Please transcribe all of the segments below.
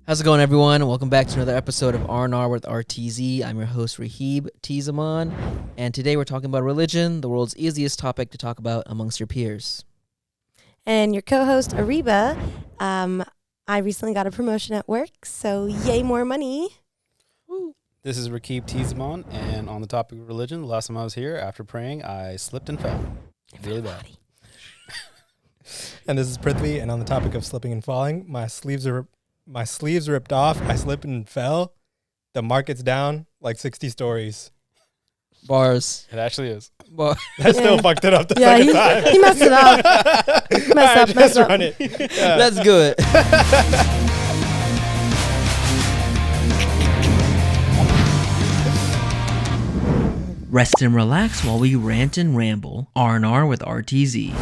How's it going, everyone? Welcome back to another episode of R&R with RTZ. I'm your host, Rahib Tizamon, and today we're talking about religion, the world's easiest topic to talk about amongst your peers. And your co-host, Ariba. I recently got a promotion at work, so yay, more money. Woo. This is Rahib Tizamon, and on the topic of religion, the last time I was here, after praying, I slipped and fell. Really bad. And this is Prithvi, and on the topic of slipping and falling, my sleeves ripped off. I slipped and fell. The market's down like 60 stories. Bars. It actually is. Bar- That still fucked it up the second time. He messed it up. Mess up. Run it. Yeah. Let's do it. Rest and relax while we rant and ramble. R&R with RTZ.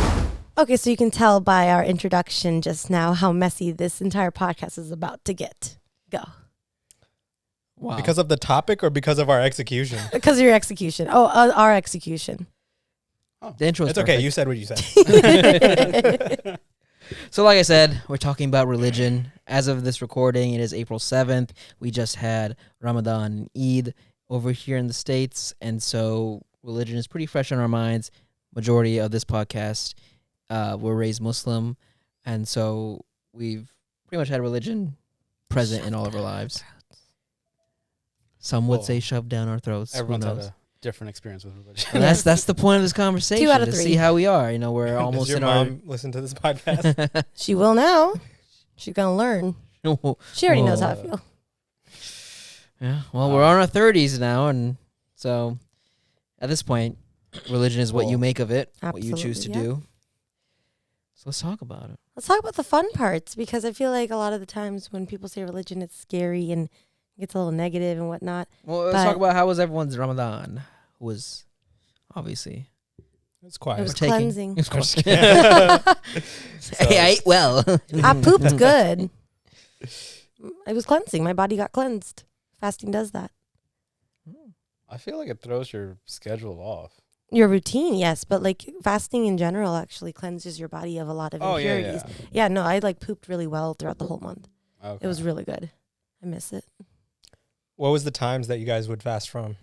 Okay, so you can tell by our introduction just now how messy this entire podcast is about to get. Go. Wow. Because of the topic or because of our execution? Because of your execution. Oh, our execution. The intro is It's okay. perfect. You said what you said. So like I said, we're talking about religion. As of this recording, it is April 7th. We just had Ramadan and Eid over here in the States, and so religion is pretty fresh on our minds. Majority of this podcast were raised Muslim, and so we've pretty much had religion present in all of our lives. Some would say shoved down our throats. Everyone's had a different experience with religion. And that's the point of this conversation. 2 out of to 3. see how we are. You know, we're almost Does your in mom listen to this podcast? She will now. She's going to learn. our. She already knows how I feel. Yeah. Well, we're on our 30s now, and so at this point, religion is what you make of it, what you choose to Absolutely, do. So let's talk about it. Let's talk about the fun parts, because I feel like a lot of the times when people say religion, it's scary and it gets a little negative and whatnot. Well, let's talk about how was everyone's Ramadan. Was obviously It's quiet. It was taking- cleansing. Of course. So- Hey, I ate well. I pooped good. It was cleansing. My body got cleansed. Fasting does that. I feel like it throws your schedule off. Your routine, yes, but like fasting in general actually cleanses your body of a lot of impurities. Yeah, no, I like pooped really well throughout the whole month. Okay. It was really good. I miss it. What was the times that you guys would fast from?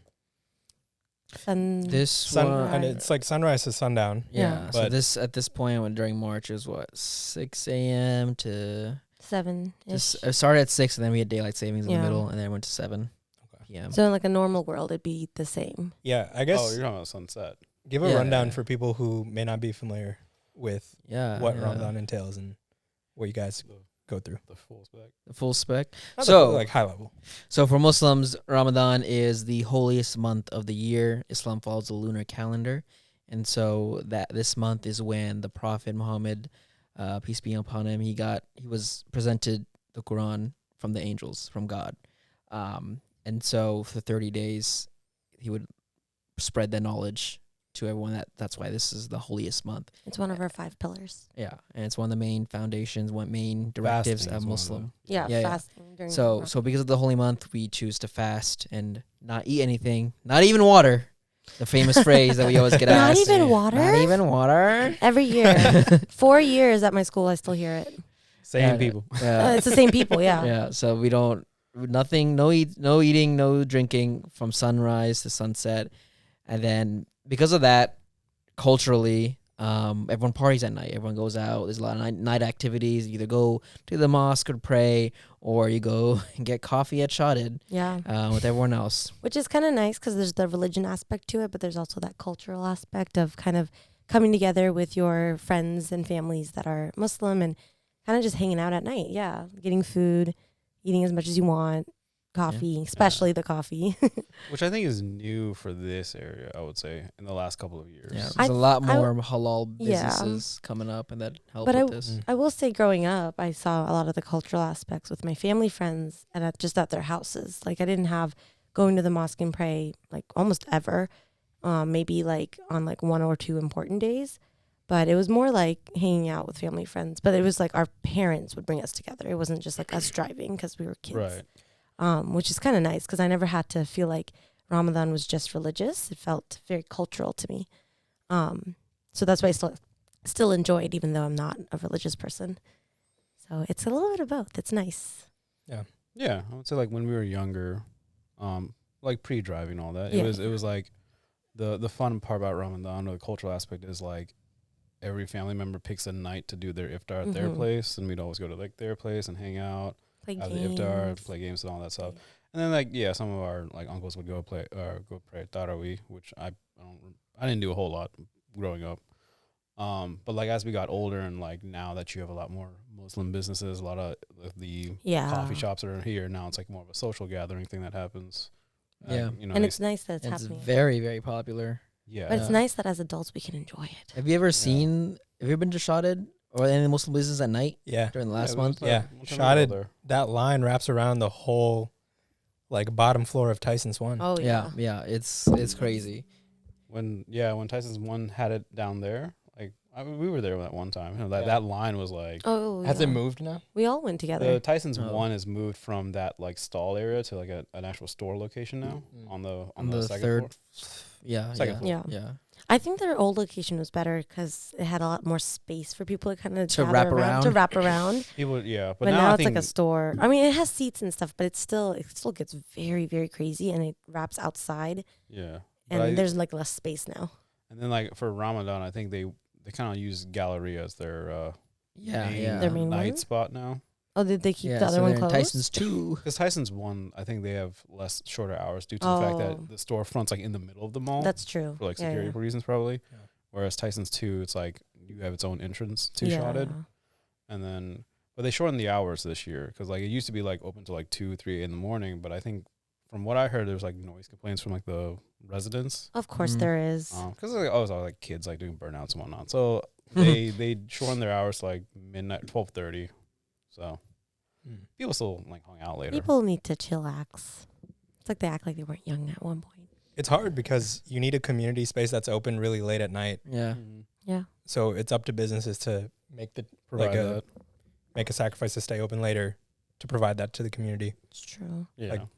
And And it's like sunrise to sundown. Yeah. So But- this at this point when during March is what 6 a.m. to 7-ish. it started at 6 and then we had daylight savings in Yeah. the middle and then it went to 7 p.m. So in like a normal world, it'd be the same. Yeah, I guess Oh, you're talking about sunset. give a Yeah. rundown for people who may not be familiar with what yeah. Ramadan entails and what you guys go through. The full spec. The full spec. Not So- the, like high level. So for Muslims, Ramadan is the holiest month of the year. Islam follows the lunar calendar, and so that this month is when the Prophet Muhammad, peace be upon him, he was presented the Quran from the angels, from God, and so for 30 days he would spread that knowledge to everyone. That's why this is the holiest month. It's one of our 5 pillars. Yeah, and it's one of the main foundations, main directives Fasting of is one of Muslim. Yeah, Yeah, yeah. fasting during So Ramadan. because of the holy month, we choose to fast and not eat anything, not even water. The famous phrase that we always get Not asked. even water? Not even water. Every year. 4 years at my school, I still hear it. Same Yeah, people. Yeah. It's the same people, yeah. Yeah. So we don't nothing, no eating, no drinking from sunrise to sunset, and then because of that, culturally, everyone parties at night. Everyone goes out. There's a lot of night activities. You either go to the mosque or pray, or you go and get coffee at Shotted Yeah. with everyone else. Which is kind of nice because there's the religion aspect to it, but there's also that cultural aspect of kind of coming together with your friends and families that are Muslim and kind of just hanging out at night. Yeah. Getting food, eating as much as you want, coffee, especially the coffee. Which I think is new for this area, I would say, in the last couple of years. Yeah, there's a lot more halal Yeah. businesses coming up and that help But with this. I will say growing up, I saw a lot of the cultural aspects with my family friends and just at their houses. Like I didn't have going to the mosque and pray like almost ever, maybe like on like 1 or 2 important days. But it was more like hanging out with family friends. But it was like our parents would bring us together. It wasn't just like us driving because we were kids. Right. Which is kind of nice because I never had to feel like Ramadan was just religious. It felt very cultural to me. So that's why I still enjoy it, even though I'm not a religious person. So it's a little bit of both. It's nice. Yeah, I would say like when we were younger, like pre-driving and all that, Yeah. it was like the fun part about Ramadan or the cultural aspect is like every family member picks a night to do their iftar at their Mhm. place, and we'd always go to like their place and hang out, Play have games. the iftar, play games and all that stuff. And then like some of our like uncles would go pray tarawih, which I didn't do a whole lot growing up. But like as we got older and like now that you have a lot more Muslim businesses, a lot of the Yeah. coffee shops that are here now, it's like more of a social gathering thing that happens. Yeah. And it's nice that it's It's happening. very, very popular. yeah. But it's Yeah. nice that as adults we can enjoy it. Have you ever been to Shotted or any Muslim business at night Yeah. during the last it was month? like Yeah. one time we were Shotted. there. That line wraps around the whole like bottom floor of Tyson's One. Oh yeah. Yeah, it's crazy. When Tyson's One had it down there, like we were there that one time. You know, that line was like Oh, Has yeah. it moved now? We all went together. the Tyson's Oh. One is moved from that like stall area to like an actual store location now on the second third, floor. yeah, Second yeah, floor. Yeah. yeah. I think their old location was better because it had a lot more space for people to kind of To wrap around. To wrap around. People, yeah, But but, now I it's think like a store. I mean, it has seats and stuff, but it still gets very, very crazy, and it wraps outside, yeah. and But there's like less space now. and then like for Ramadan, I think they kind of use Galleria as their Yeah, main, yeah. Their main night one? spot now. Oh, did they keep Yeah, the other so one they're in closed? Tyson's 2. Because Tyson's One, I think they have shorter hours due to the fact Oh. that the storefront's like in the middle of the mall That's true. for like Yeah, security yeah. reasons probably. Yeah. Whereas Tyson's 2, it's like you have its own entrance to Yeah. Shotted, and then but they shortened the hours this year because like it used to be like open to like 2, 3 in the morning, but I think from what I heard, there was like noise complaints from like the residents Of course Mhm. there is. because like, always like kids like doing burnouts and whatnot. So they shortened their hours to like midnight, 12:30. So people still like hung out later. People need to chillax. It's like they act like they weren't young at one point. It's hard because you need a community space that's open really late at night. Yeah. Mhm. Yeah. So it's up to businesses to make Provide that. make a sacrifice to stay open later to provide that to the community. It's true. Yeah. like-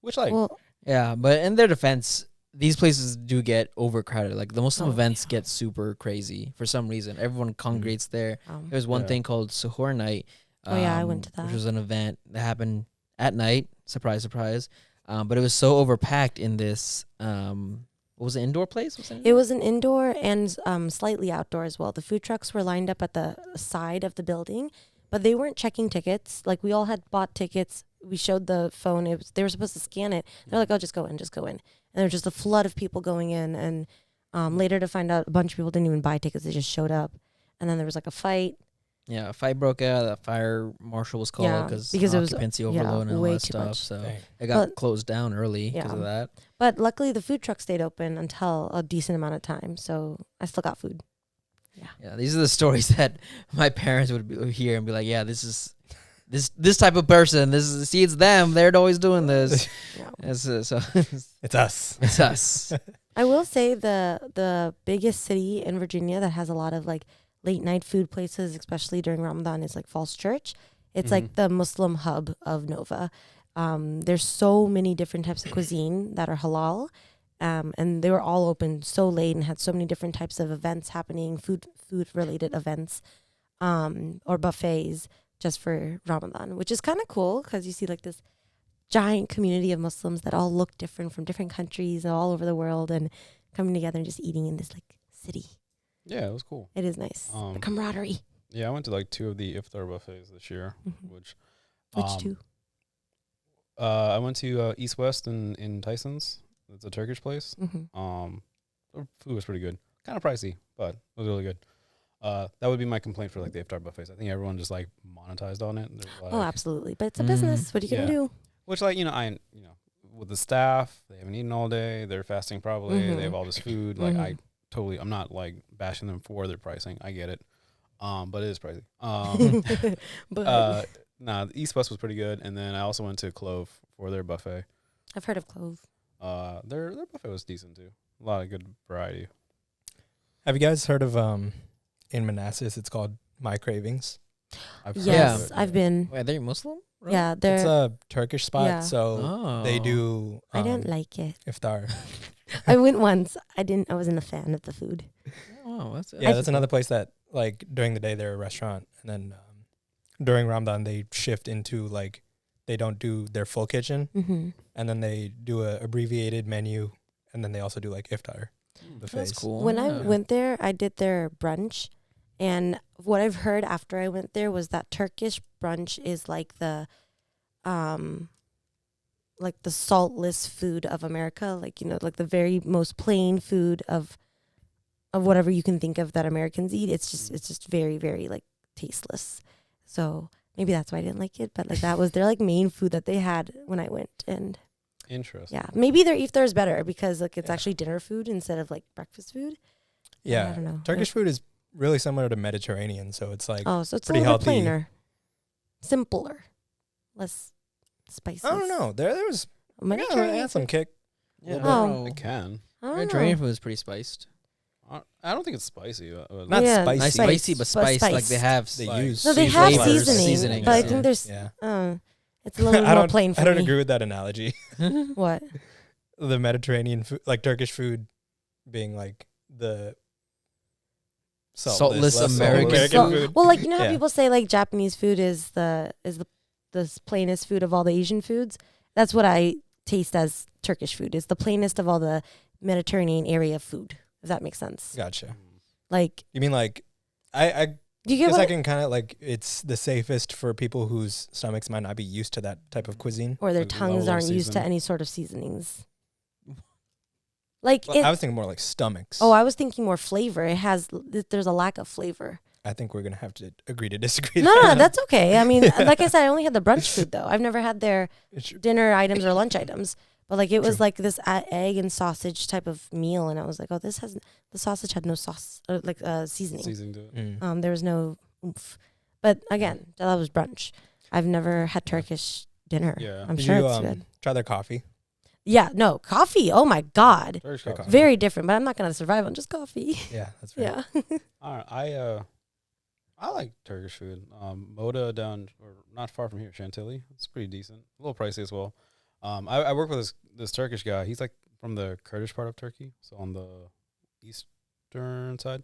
Which like Well, Yeah, but in their defense, these places do get overcrowded. Like the Muslim Oh, events yeah. get super crazy for some reason. Everyone congregates there. There's one Yeah. thing called Suhoor Night. Oh, yeah, I went to Which that. was an event that happened at night. Surprise, surprise. But it was so overpacked in this. What was it? Indoor place? it was an indoor and slightly outdoor as well. The food trucks were lined up at the side of the building, but they weren't checking tickets. Like we all had bought tickets. We showed the phone. They were supposed to scan it. They're like, "Oh, just go in, just go in." And there was just a flood of people going in. And later to find out, a bunch of people didn't even buy tickets. They just showed up. And then there was like a fight. Yeah, a fight broke out. The fire marshal was called Yeah, because because it was, occupancy yeah, overload and all way that too stuff. much. So Dang. it got But- closed down early because of Yeah. that. But luckily, the food truck stayed open until a decent amount of time. So I still got food. Yeah, these are the stories that my parents would hear and be like, "Yeah, this is this type of person. It's them. They're always doing this." Yeah. So It's us. it's us. I will say the biggest city in Virginia that has a lot of like late night food places, especially during Ramadan, is like Falls Church. It's like the Muslim hub of Nova. There's so many different types of cuisine that are halal. And they were all open so late and had so many different types of events happening, food related events, or buffets just for Ramadan, which is kind of cool because you see like this giant community of Muslims that all look different from different countries all over the world and coming together and just eating in this like city. yeah, it was cool. It is nice. The camaraderie. Yeah, I went to like 2 of the iftar buffets this year, Mhm. which Which two? I went to East West in Tyson's. It's a Turkish place. Mm-hmm. The food was pretty good. Kind of pricey, but it was really good. That would be my complaint for like the iftar buffets. I think everyone just like monetized on it. There's, like, Oh, absolutely. But it's a Mhm. business. What are you Yeah. gonna do? Which like with the staff, they haven't eaten all day. They're fasting probably. Mhm. They have all this food. Like Mhm. I'm not like bashing them for their pricing. I get it. But it is pricey. But The East West was pretty good, and then I also went to Clove for their buffet. I've heard of Clove. Their buffet was decent too. A lot of good variety. Have you guys heard of in Manassas? It's called My Cravings. I've heard Yes, of it, I've yeah. been. Wait, are they Muslim? bro? Yeah, It's they're. a Turkish spot, Yeah. so Oh. they do. I didn't like it. iftar. I went once. I wasn't a fan of the food. Oh, that's Yeah, that's another place that like during the day they're a restaurant, and then during Ramadan they shift into like they don't do their full kitchen, Mm-hmm. and then they do a abbreviated menu, and then they also do like iftar buffets. That's cool. When I Yeah. went there, I did their brunch, and what I've heard after I went there was that Turkish brunch is like the saltless food of America, like, you know, like the very most plain food of whatever you can think of that Americans eat. It's just very, very like tasteless. So maybe that's why I didn't like it, but like that was their like main food that they had when I went. And Interesting. yeah, maybe their iftar is better because like it's Yeah. actually dinner food instead of like breakfast food. Yeah, I don't know. Turkish food is really similar to Mediterranean, so it's like Oh, so it's a pretty little bit healthy. plainer, simpler, less spicy. I don't know. There was Mediterranean had some food? kick. Yeah, Oh. it can. I don't Mediterranean know. food is pretty spiced. I don't think it's spicy. Not Yeah, spicy. Nice Spice. spicy, but But spiced. Like they spiced. have. They Like- use No, they Sweet have flavors, seasoning, seasonings, but I yeah. think there's Yeah, it's a little I more don't. plain for I don't me. agree with that analogy. What? The Mediterranean food, like Turkish food, being like the Saltless less American So- food. well, like, you know how Yeah. people say like Japanese food is the plainest food of all the Asian foods. That's what I taste as Turkish food. It's the plainest of all the Mediterranean area food. If that makes sense. Gotcha. Like, You mean like I do you get guess what? I can kind of like it's the safest for people whose stomachs might not be used to that type of cuisine. Or their Like tongues lower aren't used to season. any sort of seasonings. Like, Well, I was thinking more like stomachs. I was thinking more flavor. There's a lack of flavor. I think we're gonna have to agree to disagree. No, there. that's okay. I mean, like I said, I only had the brunch food though. I've never had their It's- dinner items or lunch items. But like it was True. like this egg and sausage type of meal, and I was like, oh, the sausage had no sauce or like seasoning. Seasoning to it. There was no oomph. But again, that was brunch. I've never had Turkish dinner. Yeah. I'm Did sure you it's good. try their coffee? Yeah, no coffee. Oh my god, Turkish Good coffee. coffee. very different. But I'm not gonna survive on just coffee. Yeah, that's right. Yeah. All right, I like Turkish food. Moda down or not far from here, Chantilly. It's pretty decent. A little pricey as well. I work with this Turkish guy. He's like from the Kurdish part of Turkey, so on the eastern side.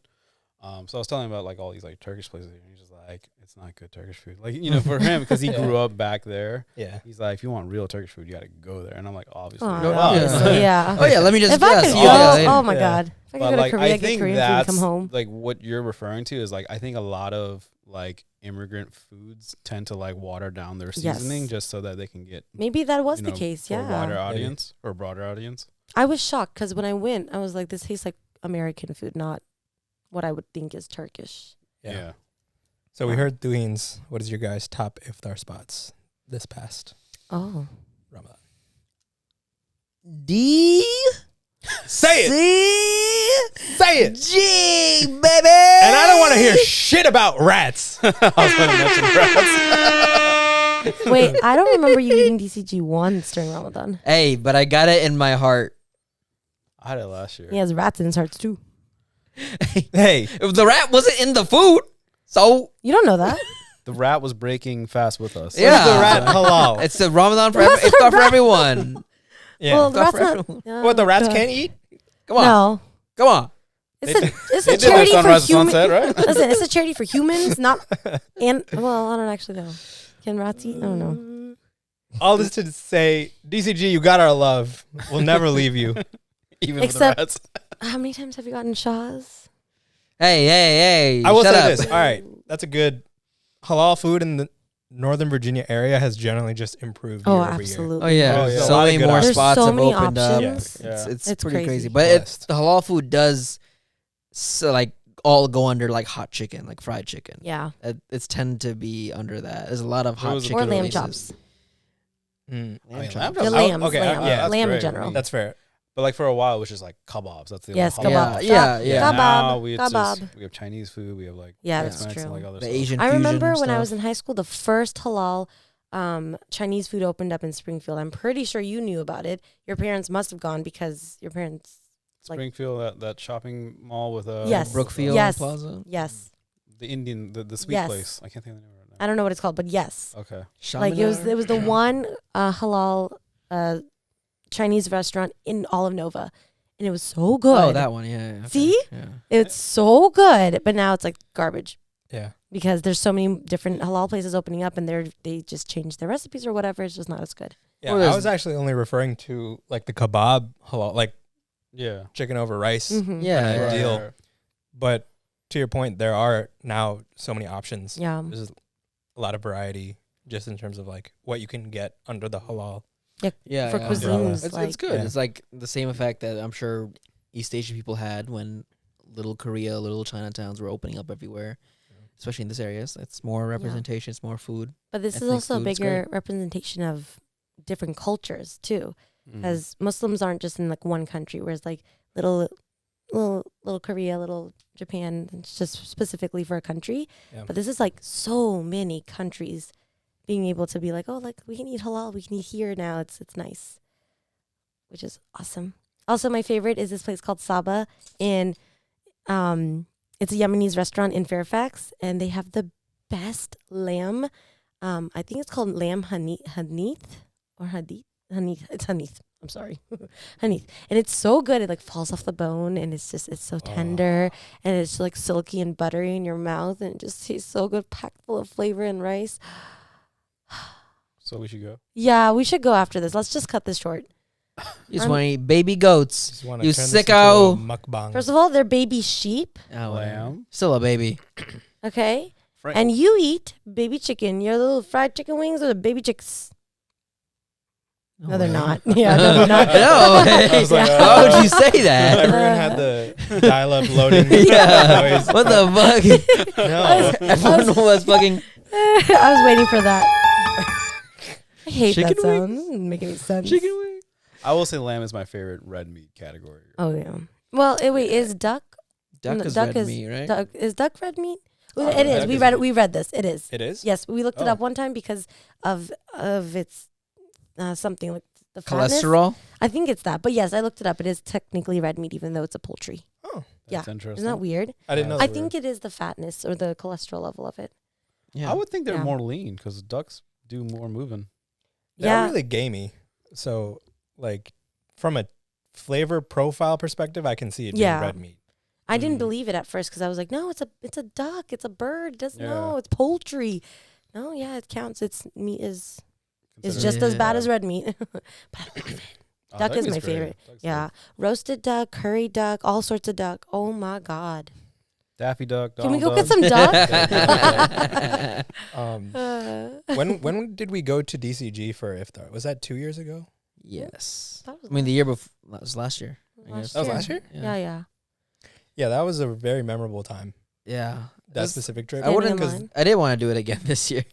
So I was telling him about like all these like Turkish places, and he's just like, it's not good Turkish food. Like, you know, for him, because he Yeah. grew up back there, Yeah. he's like, if you want real Turkish food, you got to go there. And I'm like, obviously. Oh, No, obviously, yeah. Oh yeah, let me just. If I yes, could go, yeah, oh my Yeah. god, if I could But go to like, Korea, I get think Korean food, and that's come home. like what you're referring to is like, I think a lot of like immigrant foods tend to like water down their Yes. seasoning just so that they can get Maybe that was you the know, case. for a wider Yeah, audience or a broader audience. I was shocked because when I went, I was like, this tastes like American food, not what I would think is Turkish. Yeah. So we heard Thuin's. What is your guys' top iftar spots this past Oh, Ramadan? D. Say it. C. Say it. G, baby. And I don't want to hear shit about rats. I was going to mention rats. wait, I don't remember you eating DCG once during Ramadan. Hey, but I got it in my heart. I had it last year. He has rats in his hearts too. Hey, If the rat wasn't in the food, so You don't know that. The rat was breaking fast with us. Yeah. is the rat halal? it's the Ramadan for What's it's the not for rat? everyone. Yeah. Well, the Not rat's for not. everyone. What the rats God. can't eat? Come on, No, come on. it's They a it's They a did like charity for sunrise to humans. sunset, right? Listen, it's a charity for humans, not and well, I don't actually know. Can rats eat? I don't know. All this to say, DCG, you got our love. We'll never leave you. Even Except- with the rats. How many times have you gotten Shaw's? Hey. I will shut say up. this. All right, that's a good halal food in the Northern Virginia area has generally just improved Oh, year over year. absolutely. Oh yeah, Oh, yeah. so A lot of many good more options. spots There's so have many opened up. options. Yeah. It's It's pretty crazy, crazy. but Blessed. the halal food does like all go under like hot chicken, like fried chicken. Yeah. It's tend to be under that. There's a lot of What hot was it? chicken Or lamb places. chops. Mm. I mean, chops. lamb The chops- lambs, okay, lamb, yeah, that's lamb in great. general. That's fair. But like for a while, it was just like kebabs. That's the Yes, only kebab. halal. Yeah. Kebab. Now we, it's Kebab. just, we have Chinese food. We have like Yeah, that's Tex-Mex and, true. like other The stuff. Asian. I remember fusion when I was stuff. in high school, the first halal Chinese food opened up in Springfield. I'm pretty sure you knew about it. Your parents must have gone because your parents. like- Springfield, that shopping mall with Yes. Brookfield Yes. Plaza. Yes, the Indian, the sweet Yes. place. I can't think of the name right now. I don't know what it's called, but yes, Okay. like it was the one halal Chinese restaurant in all of Nova, and it was so good. Oh, that one. Yeah. Okay. See? Yeah. It's so good, but now it's like garbage. Yeah. because there's so many different halal places opening up, and they just change their recipes or whatever. It's just not as good. Yeah, Well, I was actually only referring to like the kebab halal, like Yeah. chicken over rice Mhm. Yeah, kind of yeah. deal. But to your point, there are now so many options. Yeah. There's a lot of variety just in terms of like what you can get under the halal. Yeah, For yeah. cuisines, It's like- good. Yeah. It's like the same effect that I'm sure East Asian people had when little Korea, little Chinatowns were opening up everywhere, especially in this area. So it's more representation, it's more food. But this is Ethnic also a food, it's bigger representation of different cultures too, Mm-hmm. because Muslims aren't just in like one country. Whereas like little Korea, little Japan, it's just specifically for a country. Yeah. But this is like so many countries being able to be like, oh, like we can eat halal, we can eat here now. It's nice, which is awesome. Also, my favorite is this place called Saba in, it's a Yemenis restaurant in Fairfax, and they have the best lamb. I think it's called lamb hanith or hadith. It's hanith. I'm sorry, hanith, and it's so good. It like falls off the bone, and it's so tender, and it's like silky and buttery in your mouth, and it just tastes so good, packed full of flavor and rice. So we should go. Yeah, we should go after this. Let's just cut this short. You just want to eat baby goats. Just wanna You turn this into sicko. a mukbang. First of all, they're baby sheep, Oh, Lamb. still a baby. okay? Frank. And you eat baby chicken. Your little fried chicken wings are the baby chicks. No, they're not. Yeah, no, they're not. No. I was like, How would you say that? Everyone had the dial-up loading. Yeah. noise. What the fuck? No. Everyone was fucking. I was waiting for that. I hate Chicken that sound. Doesn't make any sense. Chicken wing. I will say lamb is my favorite red meat category. Oh yeah. Well, wait, is duck? Duck No, is duck red is- meat, right? Duck is duck red meat? Well, Oh, it is. duck We is- read it. We read this. It is. It is? Yes, we looked it Oh. up one time because of its something like the fatness. Cholesterol. I think it's that. But yes, I looked it up. It is technically red meat, even though it's a poultry. Oh, That's Yeah. interesting. Isn't that weird? I didn't know. I that. think it is the fatness or the cholesterol level of it. Yeah. I would think they're Yeah. more lean because ducks do more moving. They're Yeah. really gamey. So, like, from a flavor profile perspective, I can see it being Yeah. red meat. I didn't Mm. believe it at first because I was like, no, it's a duck. It's a bird. It doesn't Yeah. know. It's poultry. No, yeah, it counts. Its meat is Considering- just as bad Yeah. as red meat. But I love it. Oh, duck is my great. favorite. Duck's Yeah. good. Roasted duck, curry duck, all sorts of duck. Oh my God. Daffy Duck. Can we Donald go get Duck. some duck? When did we go to DCG for iftar? Was that 2 years ago? Yes. That was I mean, the year before. That was last year. I last guess. That was last year? Yeah. Yeah, that was a very memorable time. Yeah. That That's- specific trip. I wouldn't. in Because line. I didn't want to do it again this year.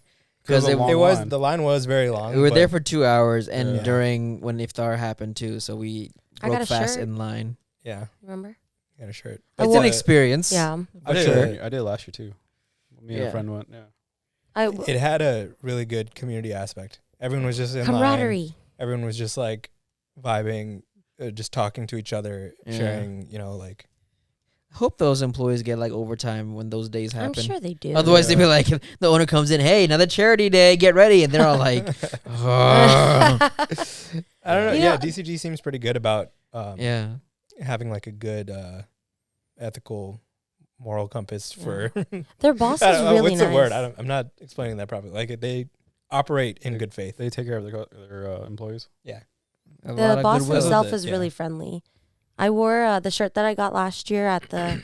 Because It was a it, long It was line. the line was very long. we were but there for 2 hours, and Yeah. during when iftar happened too, so we I got broke a fast shirt. in line. yeah, Remember? got a shirt. I It's wore- an experience. Yeah. I for did. sure. I did last year too. Me and Yeah. a friend went. Yeah. It had a really good community aspect. Everyone was just in line. Camaraderie. Everyone was just like vibing, just talking to each other, Yeah. sharing. You know, like Hope those employees get like overtime when those days happen. I'm sure they do. Otherwise, they'd be like, the owner comes in, hey, another charity day, get ready, and they're all like, "Ugh." I don't know. You Yeah, know- DCG seems pretty good about yeah. having like a good ethical, moral compass for. Their boss I is don't know, really what's nice. the word? I'm not explaining that properly. Like they operate in good faith. They take care of their employees. A lot The of boss goodwill. himself Yeah. is really friendly. I wore the shirt that I got last year at the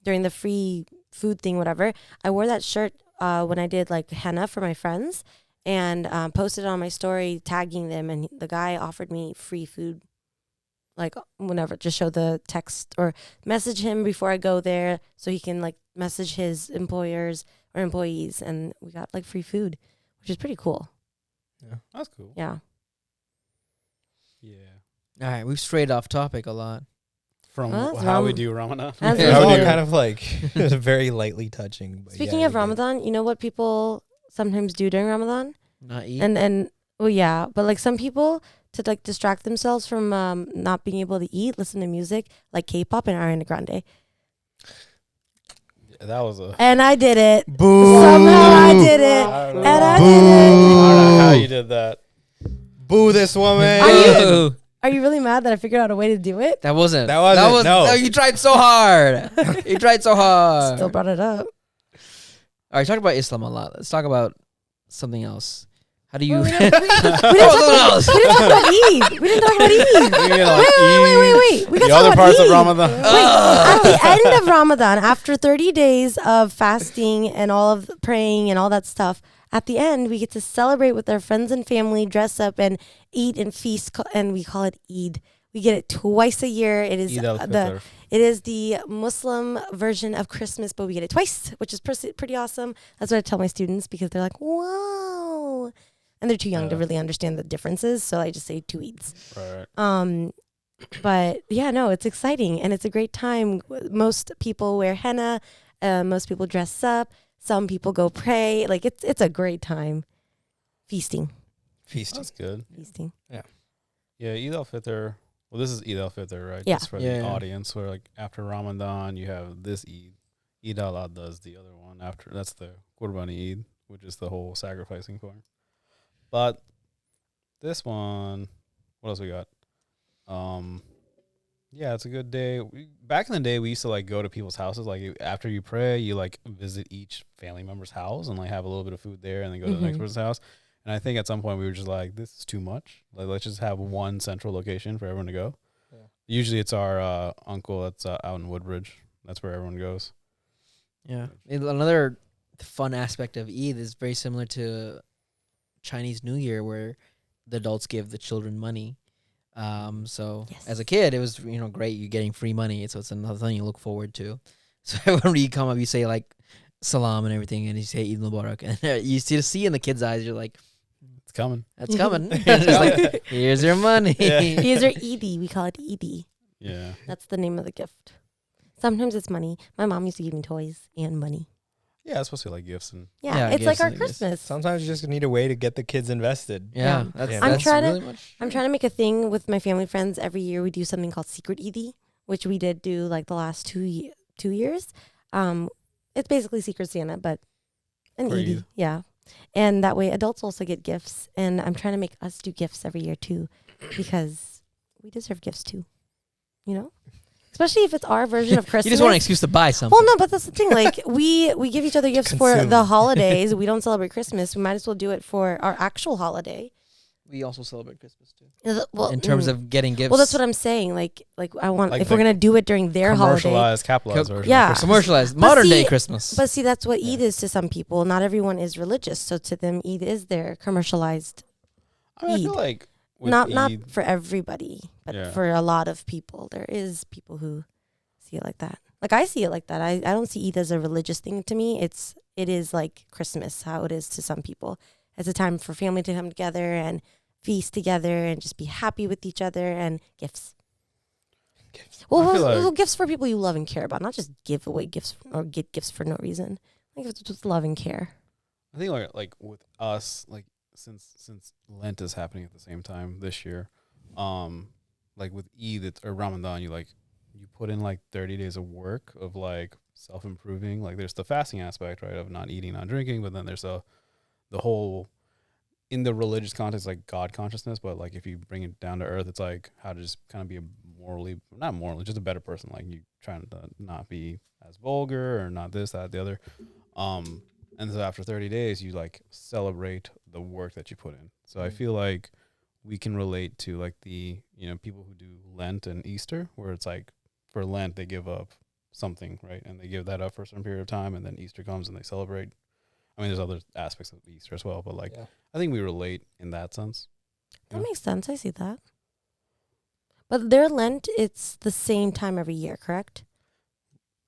during the free food thing, whatever. I wore that shirt when I did like henna for my friends, and posted it on my story tagging them, and the guy offered me free food. Like whenever, just show the text or message him before I go there so he can like message his employers or employees, and we got like free food, which is pretty cool. Yeah. That's cool. Yeah. Yeah. All right, we've strayed off topic a lot. From Well, that's how we Ram- do Ramadan. that's It was How all do you- kind of like very lightly touching. But Speaking yeah, of we did. Ramadan, you know what people sometimes do during Ramadan? Not eat. And well, yeah, but like some people to like distract themselves from not being able to eat, listen to music like K-pop and Ariana Grande. That was a. And I did it. Boo! Somehow I did it. I don't know. And I Boo! did it. I don't know how you did that. Boo this woman! Are you- Boo. Are you really mad that I figured out a way to do it? That wasn't. That wasn't, no. You tried so hard. You tried so hard. Still brought it up. All right, talk about Islam a lot. Let's talk about something else. How do you? We didn't talk about Eid. We didn't talk about Eid. Wait. We got The other about parts of Eid. Ramadan. At the end of Ramadan, after 30 days of fasting and all of the praying and all that stuff, at the end we get to celebrate with our friends and family, dress up and eat and feast, and we call it Eid. We get it twice a year. It is the Muslim version of Christmas, but we get it twice, which is pretty awesome. That's what I tell my students because they're like, "Wow," and they're too young to really understand the differences. So I just say 2 Eids. Right. But yeah, no, it's exciting and it's a great time. Most people wear henna. Most people dress up. Some people go pray. Like it's a great time. Feasting. That's good. Feasting. Yeah, Eid al-Fitr. Well, this is Eid al-Fitr, right? Yeah. Just for the audience, where like after Ramadan, you have this Eid. Eid al-Adha is the other one. After that's the Qurbani Eid, which is the whole sacrificing part. But this one, what else we got? Yeah, it's a good day. Back in the day, we used to like go to people's houses. Like after you pray, you like visit each family member's house and like have a little bit of food there, and then go to the next person's house. And I think at some point we were just like, this is too much. Like, let's just have one central location for everyone to go. Yeah. Usually it's our uncle that's out in Woodbridge. That's where everyone goes. Yeah. Another fun aspect of Eid is very similar to Chinese New Year, where the adults give the children money. So as a kid, it was, great. You're getting free money. So it's another thing you look forward to. So when you come up, you say like salam and everything, and you say Eid Mubarak. And you see in the kids' eyes, you're like, it's coming. That's coming. It's like, here's your money. Yeah. Here's your Eid. We call it Eid. Yeah. That's the name of the gift. Sometimes it's money. My mom used to give me toys and money. Yeah, it's supposed to be like gifts and it's like our Christmas. Sometimes you just need a way to get the kids invested. Yeah. I'm trying to make a thing with my family friends. Every year we do something called Secret Eid, which we did do like the last 2 years. It's basically Secret Santa, but an Eid. Yeah. And that way adults also get gifts. And I'm trying to make us do gifts every year too, because we deserve gifts too, Especially if it's our version of Christmas. You just want an excuse to buy something. Well, no, but that's the thing. Like, we give each other gifts for the holidays. We don't celebrate Christmas. We might as well do it for our actual holiday. We also celebrate Christmas too. Well, in terms of getting gifts. Well, that's what I'm saying. Like I want, if we're going to do it during their holiday. Commercialized, capitalized version. Yeah. Commercialized. Modern day Christmas. But see, that's what Eid is to some people. Not everyone is religious. So to them, Eid is their commercialized Eid. I feel like not for everybody, but for a lot of people. There is people who see it like that. Like I see it like that. I don't see Eid as a religious thing to me. It is like Christmas, how it is to some people. It's a time for family to come together and feast together and just be happy with each other, and gifts. Well, gifts for people you love and care about, not just give away gifts or get gifts for no reason. Like it's just love and care. I think like with us, like since Lent is happening at the same time this year, like with Eid or Ramadan, you put in like 30 days of work of like self-improving. Like there's the fasting aspect, right, of not eating, not drinking, but then there's the whole, in the religious context, like God consciousness, but like if you bring it down to earth, it's like how to just kind of be not morally, just a better person. Like you trying to not be as vulgar or not this, that, the other. And so after 30 days, you like celebrate the work that you put in. So I feel like we can relate to like the, people who do Lent and Easter, where it's like for Lent, they give up something, right? And they give that up for a certain period of time, and then Easter comes and they celebrate. I mean, there's other aspects of Easter as well, but like, I think we relate in that sense. That makes sense. I see that. But their Lent, it's the same time every year, correct?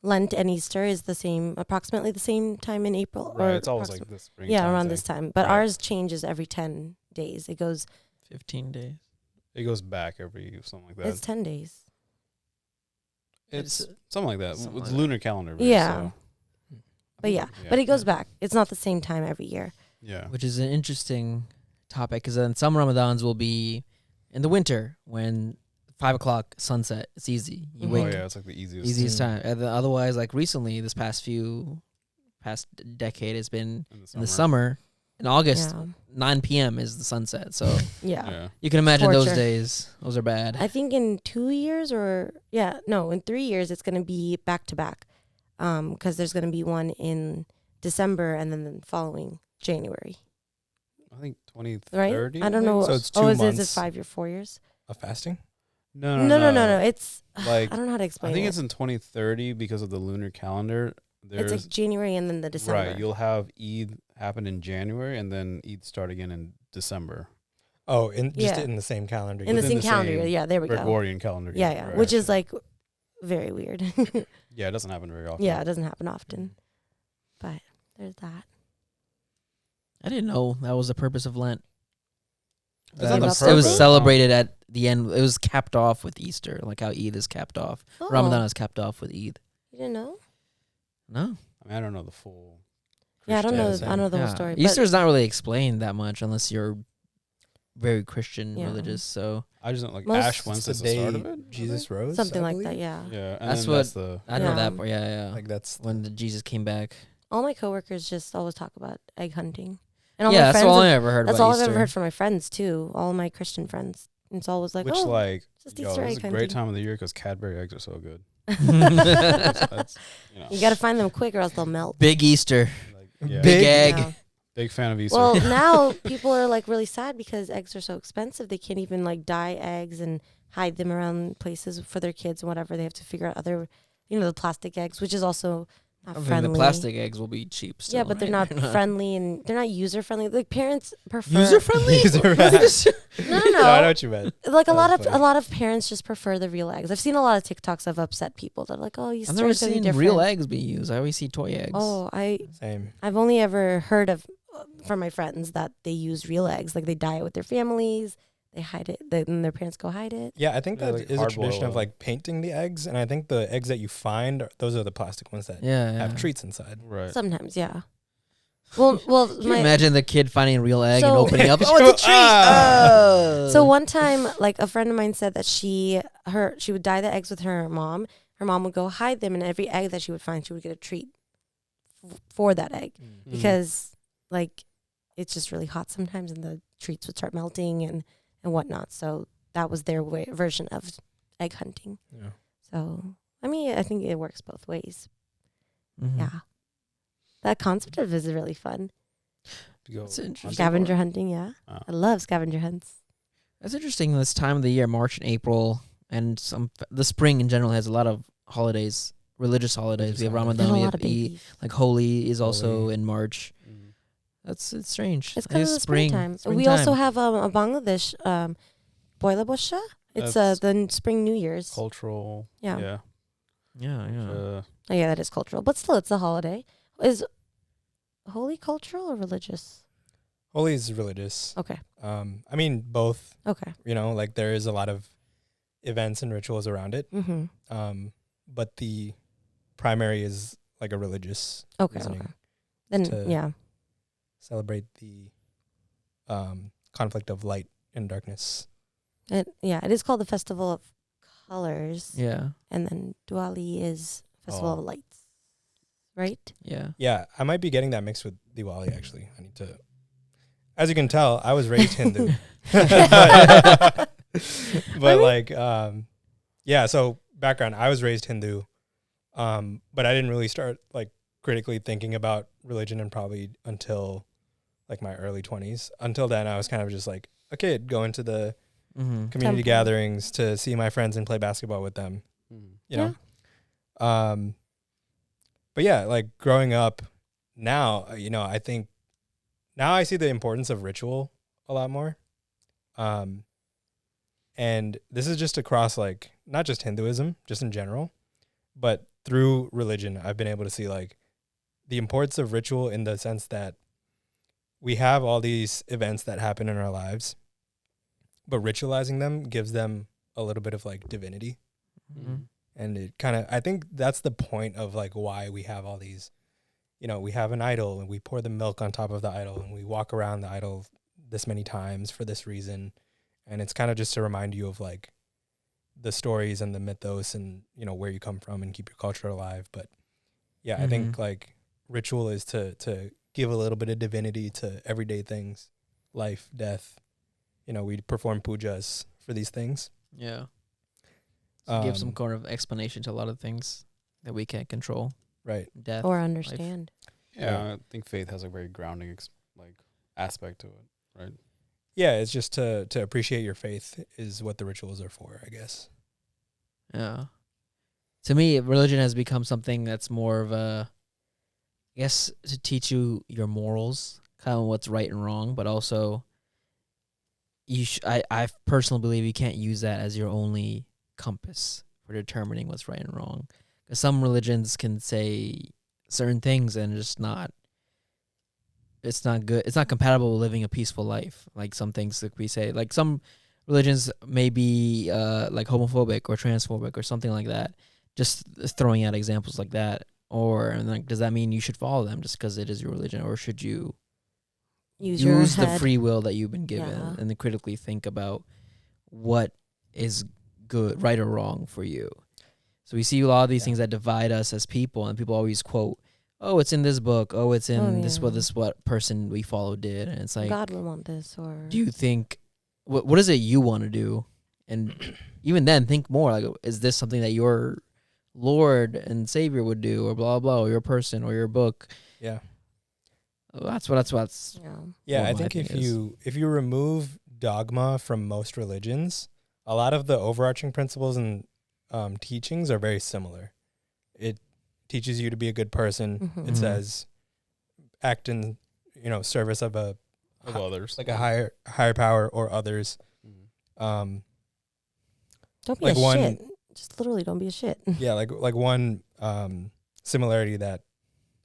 Lent and Easter is approximately the same time in April. Right, it's always like this spring. Yeah, around this time. But ours changes every 10 days. It goes 15 days. It goes back every something like that. It's 10 days. It's something like that. It's lunar calendar. Right? Yeah. So. But but it goes back. It's not the same time every year. Yeah. Which is an interesting topic, because then some Ramadans will be in the winter when 5 o'clock sunset. It's easy. You wake. Oh yeah, it's like the easiest time. And otherwise, like recently, this past decade, has been in the summer. In August, 9 p.m. is the sunset. So you can imagine those days. Those are bad. I think in 2 years in 3 years, it's going to be back to back. Because there's going to be one in December, and then the following January. I think 2030. Right? I don't know. So it's 2 is months. it 5 year, 4 years? Of fasting? No. It's Like I don't know how to explain. I think it. it's in 2030 because of the lunar calendar. It's like January and then the December. Right. You'll have Eid happen in January and then Eid start again in December. Oh, in the same calendar. in the within same the calendar. same Yeah, there we go. Gregorian calendar. Yeah, right. which is like very weird. Yeah, it doesn't happen very often. Yeah, it doesn't happen often. But there's that. I didn't know that was the purpose of Lent. That's not the It It was purpose. celebrated at the end. It was capped off with Easter, like how Eid is capped off. Oh, Ramadan is capped off with Eid. You didn't know? No. I mean, I don't know the full. Yeah, I don't know. Christianity. I don't know the Yeah. whole story. Easter's not really explained that much unless you're very Christian Yeah. religious. So I just don't like Most- Ash It's Wednesday's the the day start of it. Jesus rose. something I like believe. that. Yeah. Yeah, and That's then that's what- the. I know Yeah. that part. Yeah. Like that's When Jesus came back. All my coworkers just always talk about egg hunting, and all Yeah, my that's friends. all I ever heard That's about all Easter. I've ever heard from my friends too. All my Christian friends. It's always like, Which oh, like just yo, Easter this egg is a hunting. great time of the year because Cadbury eggs are so good. Big You got to find them quick or else they'll melt. Easter. Like, yeah, Big egg. Yeah. big fan of Easter. Well, now people are like really sad because eggs are so expensive. They can't even like dye eggs and hide them around places for their kids and whatever. They have to figure out other, the plastic eggs, which is also not I mean, friendly. the plastic eggs will be cheap still. Yeah, but they're right? not friendly and they're not user friendly. Like parents prefer User friendly. User What friendly. is this? No, No, I know what you meant. Like That a lot was of funny. a lot of parents just prefer the real eggs. I've seen a lot of TikToks of upset people. They're like, "Oh, Easter I've never is gonna be seen different." real eggs being used. I always see toy eggs. Oh, Same. I've only ever heard of from my friends that they use real eggs. Like they dye it with their families. They hide it. Then their parents go hide it. Yeah, I think Yeah, that like is a hard tradition boil of like painting the eggs, and I think the eggs that you find, those are the plastic ones that yeah. have treats inside. right. Sometimes, yeah. Well, Can you imagine the kid finding a real egg and So- opening up? Oh, it's a treat. Oh. So one time, like a friend of mine said that she would dye the eggs with her mom. Her mom would go hide them, and every egg that she would find, she would get a treat for that egg Mm. because, like, it's just really hot sometimes, and the treats would start melting and whatnot. So that was their version of egg hunting. Yeah. So I mean, I think it works both ways. Mhm. Yeah, that concept of it is really fun. To go It's interesting. hunting Scavenger for? hunting, yeah, Oh. I love scavenger hunts. That's interesting. This time of the year, March and April, and the spring in general has a lot of holidays, religious holidays. Religious We have holidays. Ramadan, And a we lot have of Eid, babies. like Holi is also Holi. in March. Mm. It's strange. It's I because guess of the springtime. We springtime. also have a Bangladesh Boila Bosha. It's That's the spring New Year's. Cultural. Yeah. Yeah. Yeah. Oh yeah, that is cultural, but still, it's a holiday. Is Holi cultural or religious? Holi is religious. Okay, I mean, both. okay. Like there is a lot of events and rituals around it. Mm-hmm. But the primary is like a religious Okay, reasoning. okay. Then to- yeah, Celebrate the conflict of light and darkness. it is called the Festival of Colors. Yeah. And then Diwali is Festival of Oh. Lights, right? Yeah. Yeah, I might be getting that mixed with Diwali, actually. I need to... As you can tell, I was raised Hindu. but like, yeah, so background, I was raised Hindu, but I didn't really start like critically thinking about religion and probably until like my early 20s. Until then, I was kind of just like a kid going to the Mm-hmm. community Temple. gatherings to see my friends and play basketball with them, Mm. you know? But yeah, like growing up now, I think now I see the importance of ritual a lot more. And this is just across like, not just Hinduism, just in general, but through religion, I've been able to see like the importance of ritual in the sense that we have all these events that happen in our lives, but ritualizing them gives them a little bit of like divinity. Mm-hmm. And it kind of, I think that's the point of like why we have all these, we have an idol and we pour the milk on top of the idol and we walk around the idol this many times for this reason. And it's kind of just to remind you of like the stories and the mythos and, where you come from and keep your culture alive. But yeah, I think like ritual is to give a little bit of divinity to everyday things, life, death. We perform pujas for these things. Yeah. So give some kind of explanation to a lot of things that we can't control. Right. Death. Or understand. Yeah, I think faith has a very grounding aspect to it, right? Yeah, it's just to appreciate your faith is what the rituals are for, I guess. Yeah. To me, religion has become something that's more of a, I guess, to teach you your morals, kind of what's right and wrong, but also I personally believe you can't use that as your only compass for determining what's right and wrong. Because some religions can say certain things and it's not good. It's not compatible with living a peaceful life. Like some things that we say, like some religions may be like homophobic or transphobic or something like that. Just throwing out examples like that. Or and like, does that mean you should follow them just because it is your religion, or should you use the free will that you've been given and then critically think about what is good, right or wrong for you? So we see a lot of these things that divide us as people, and people always quote, "Oh, it's in this book. Oh, it's in this what person we follow did." And it's like, God would want this, or do you think what is it you want to do? And even then, think more like, is this something that your Lord and Savior would do, or blah blah, or your person, or your book? Yeah. That's what's yeah. what I my think thing if you remove dogma from most religions, a lot of the overarching principles and teachings are very similar. It teaches you to be a good person. It says act in service of others, like a higher power or others. don't be like a shit. Just literally don't be a shit. Yeah, like one similarity that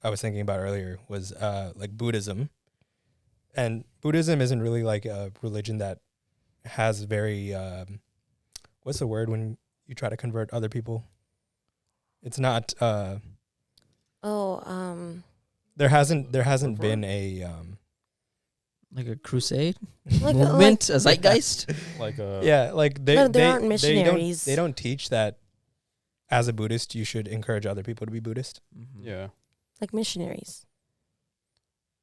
I was thinking about earlier was like Buddhism. And Buddhism isn't really like a religion that has very what's the word when you try to convert other people? It's not there hasn't been a like a crusade Like movement, a zeitgeist. Like a they aren't missionaries. They don't teach that as a Buddhist you should encourage other people to be Buddhist. Yeah. Like missionaries.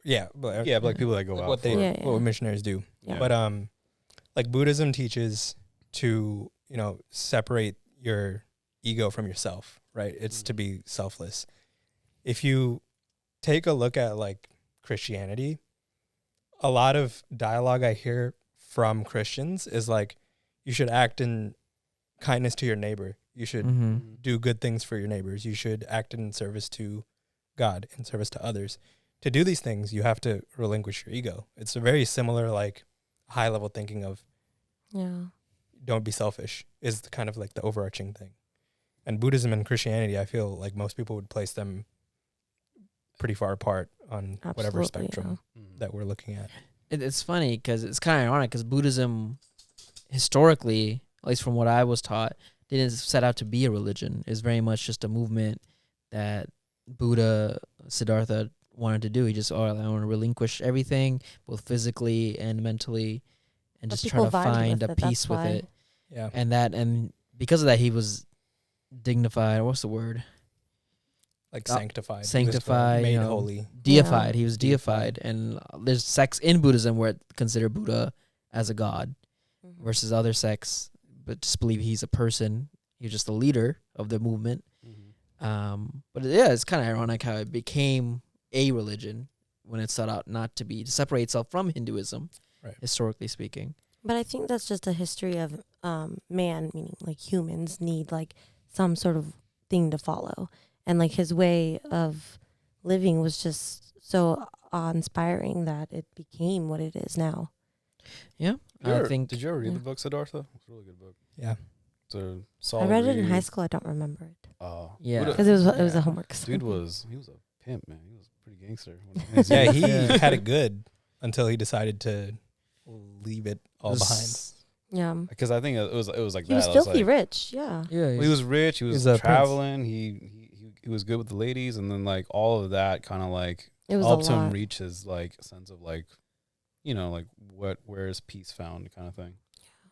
Yeah, but like people that go like out what missionaries do. Yeah. But like Buddhism teaches to, separate your ego from yourself, right? It's to be selfless. If you take a look at like Christianity, a lot of dialogue I hear from Christians is like, you should act in kindness to your neighbor. You should do good things for your neighbors. You should act in service to God, in service to others. To do these things, you have to relinquish your ego. It's a very similar, like, high level thinking of don't be selfish is kind of like the overarching thing. And Buddhism and Christianity, I feel like most people would place them pretty far apart on whatever spectrum that we're looking at. It's funny because it's kind of ironic because Buddhism, historically, at least from what I was taught, didn't set out to be a religion. It's very much just a movement that Buddha, Siddhartha, wanted to do. He just, I want to relinquish everything, both physically and mentally, and just try to find a peace with it. Yeah. And because of that, he was dignified. What's the word? Like sanctified. Sanctified, made holy. Deified. He was deified. And there's sects in Buddhism where it consider Buddha as a god versus other sects, but just believe he's a person. He's just the leader of the movement. But yeah, it's kind of ironic how it became a religion when it set out not to be, to separate itself from Hinduism, right, historically speaking. But I think that's just a history of man, meaning like humans need like some sort of thing to follow. And like his way of living was just so awe-inspiring that it became what it is now. Yeah. Did you ever read the book, Siddhartha? It's a really good book. Yeah. It's a solid I read it read. in high school. I don't remember it. Yeah. Because it was a homework. He was a pimp, man. He was pretty gangster. Yeah, he had it good until he decided to leave it all behind. Yeah. Because I think it was like he that. was filthy rich. Yeah. Yeah. He was rich. He was a traveling. He was good with the ladies, and then like all of that kind of like It was helped a him lot. reach his like sense of like, like where is peace found kind of thing.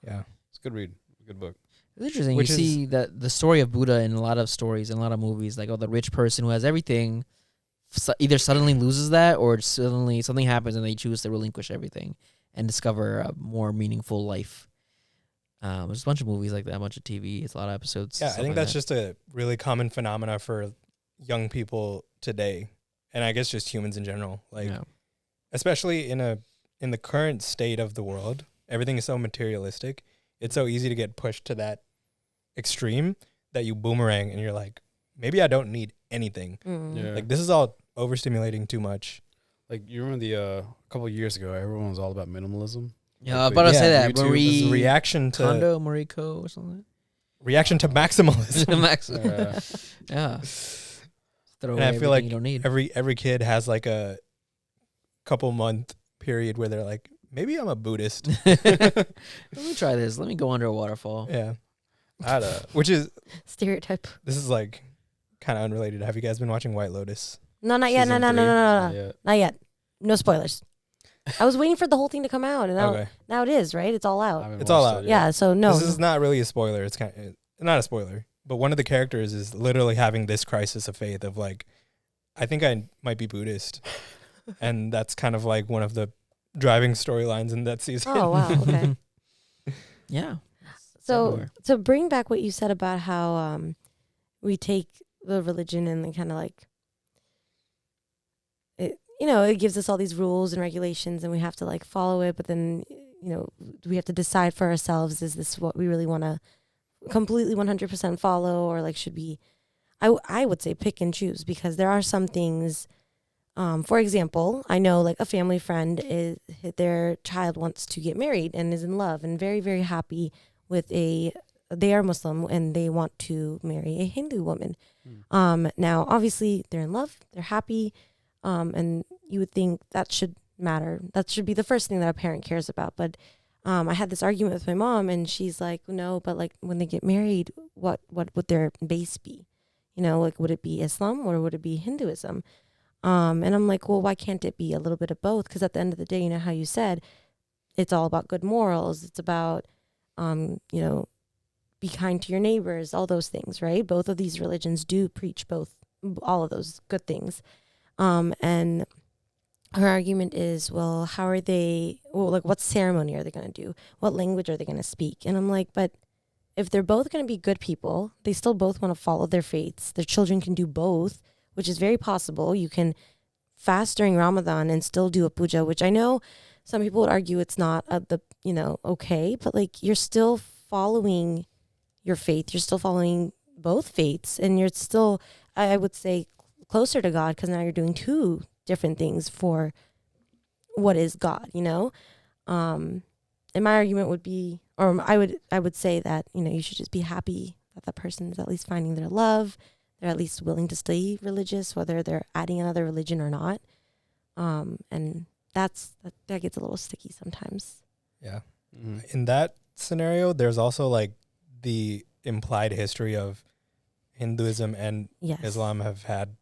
Yeah. It's a good read. Good book. It's interesting. Which you see that the story of Buddha in a lot of stories, in a lot of movies, like, the rich person who has everything either suddenly loses that or suddenly something happens and they choose to relinquish everything and discover a more meaningful life. There's a bunch of movies like that, a bunch of TV, it's a lot of episodes. Yeah, I think that's just a really common phenomena for young people today. and I guess just humans in general. Like, Yeah. especially in the current state of the world, everything is so materialistic. It's so easy to get pushed to that extreme that you boomerang and you're like, maybe I don't need anything. Yeah. Like, this is all overstimulating too much. Like, you remember a couple of years ago, everyone was all about minimalism. Yeah, I was about to say that. YouTube It was Marie reaction to Kondo, Marie Co. or something. maximalism. Max. Yeah. Yeah. Throw And away I feel everything like you don't need. every kid has like a couple month period where they're like, maybe I'm a Buddhist. Let me try this. Let me go under a waterfall. Yeah. Which is, Stereotype. this is like kind of unrelated. Have you guys been watching White Lotus? No, not yet. No, Season no, no, no, 3? no, no. Yeah. Not yet. No spoilers. I was waiting for the whole thing to come out, and now it is, right? It's all I out. haven't It's all watched out. it yet. Yeah, so no. This is not really a spoiler. It's kind of not a spoiler, but one of the characters is literally having this crisis of faith of like, I think I might be Buddhist. And that's kind of like one of the driving storylines in that season. Oh, wow. Okay. Yeah. So everywhere. to bring back what you said about how we take the religion and then kind of like it, it gives us all these rules and regulations and we have to like follow it, but then we have to decide for ourselves, is this what we really want to completely 100% follow, or like should we I would say pick and choose, because there are some things, for example, I know like a family friend their child wants to get married and is in love and very, very happy with they are Muslim and they want to marry a Hindu woman. Now, obviously, they're in love, they're happy, and you would think that should matter. That should be the first thing that a parent cares about. But I had this argument with my mom, and she's like, no, but like when they get married, what would their base be? Like would it be Islam or would it be Hinduism? And I'm like, well, why can't it be a little bit of both? Because at the end of the day, how you said, it's all about good morals. It's about be kind to your neighbors, all those things, right? Both of these religions do preach all of those good things. And her argument is, well, how are they, like what ceremony are they going to do? What language are they going to speak? And I'm like, but if they're both going to be good people, they still both want to follow their faiths. Their children can do both, which is very possible. You can fast during Ramadan and still do a puja, which I know some people would argue it's not okay, but like you're still following your faith. You're still following both faiths, and you're still, I would say, closer to God, because now you're doing two different things for what is God, And my argument would be, or I would say that, you should just be happy that that person is at least finding their love. They're at least willing to stay religious, whether they're adding another religion or not. And that gets a little sticky sometimes. Yeah. Mm-hmm. In that scenario, there's also like the implied history of Hinduism and Yes. Islam have had,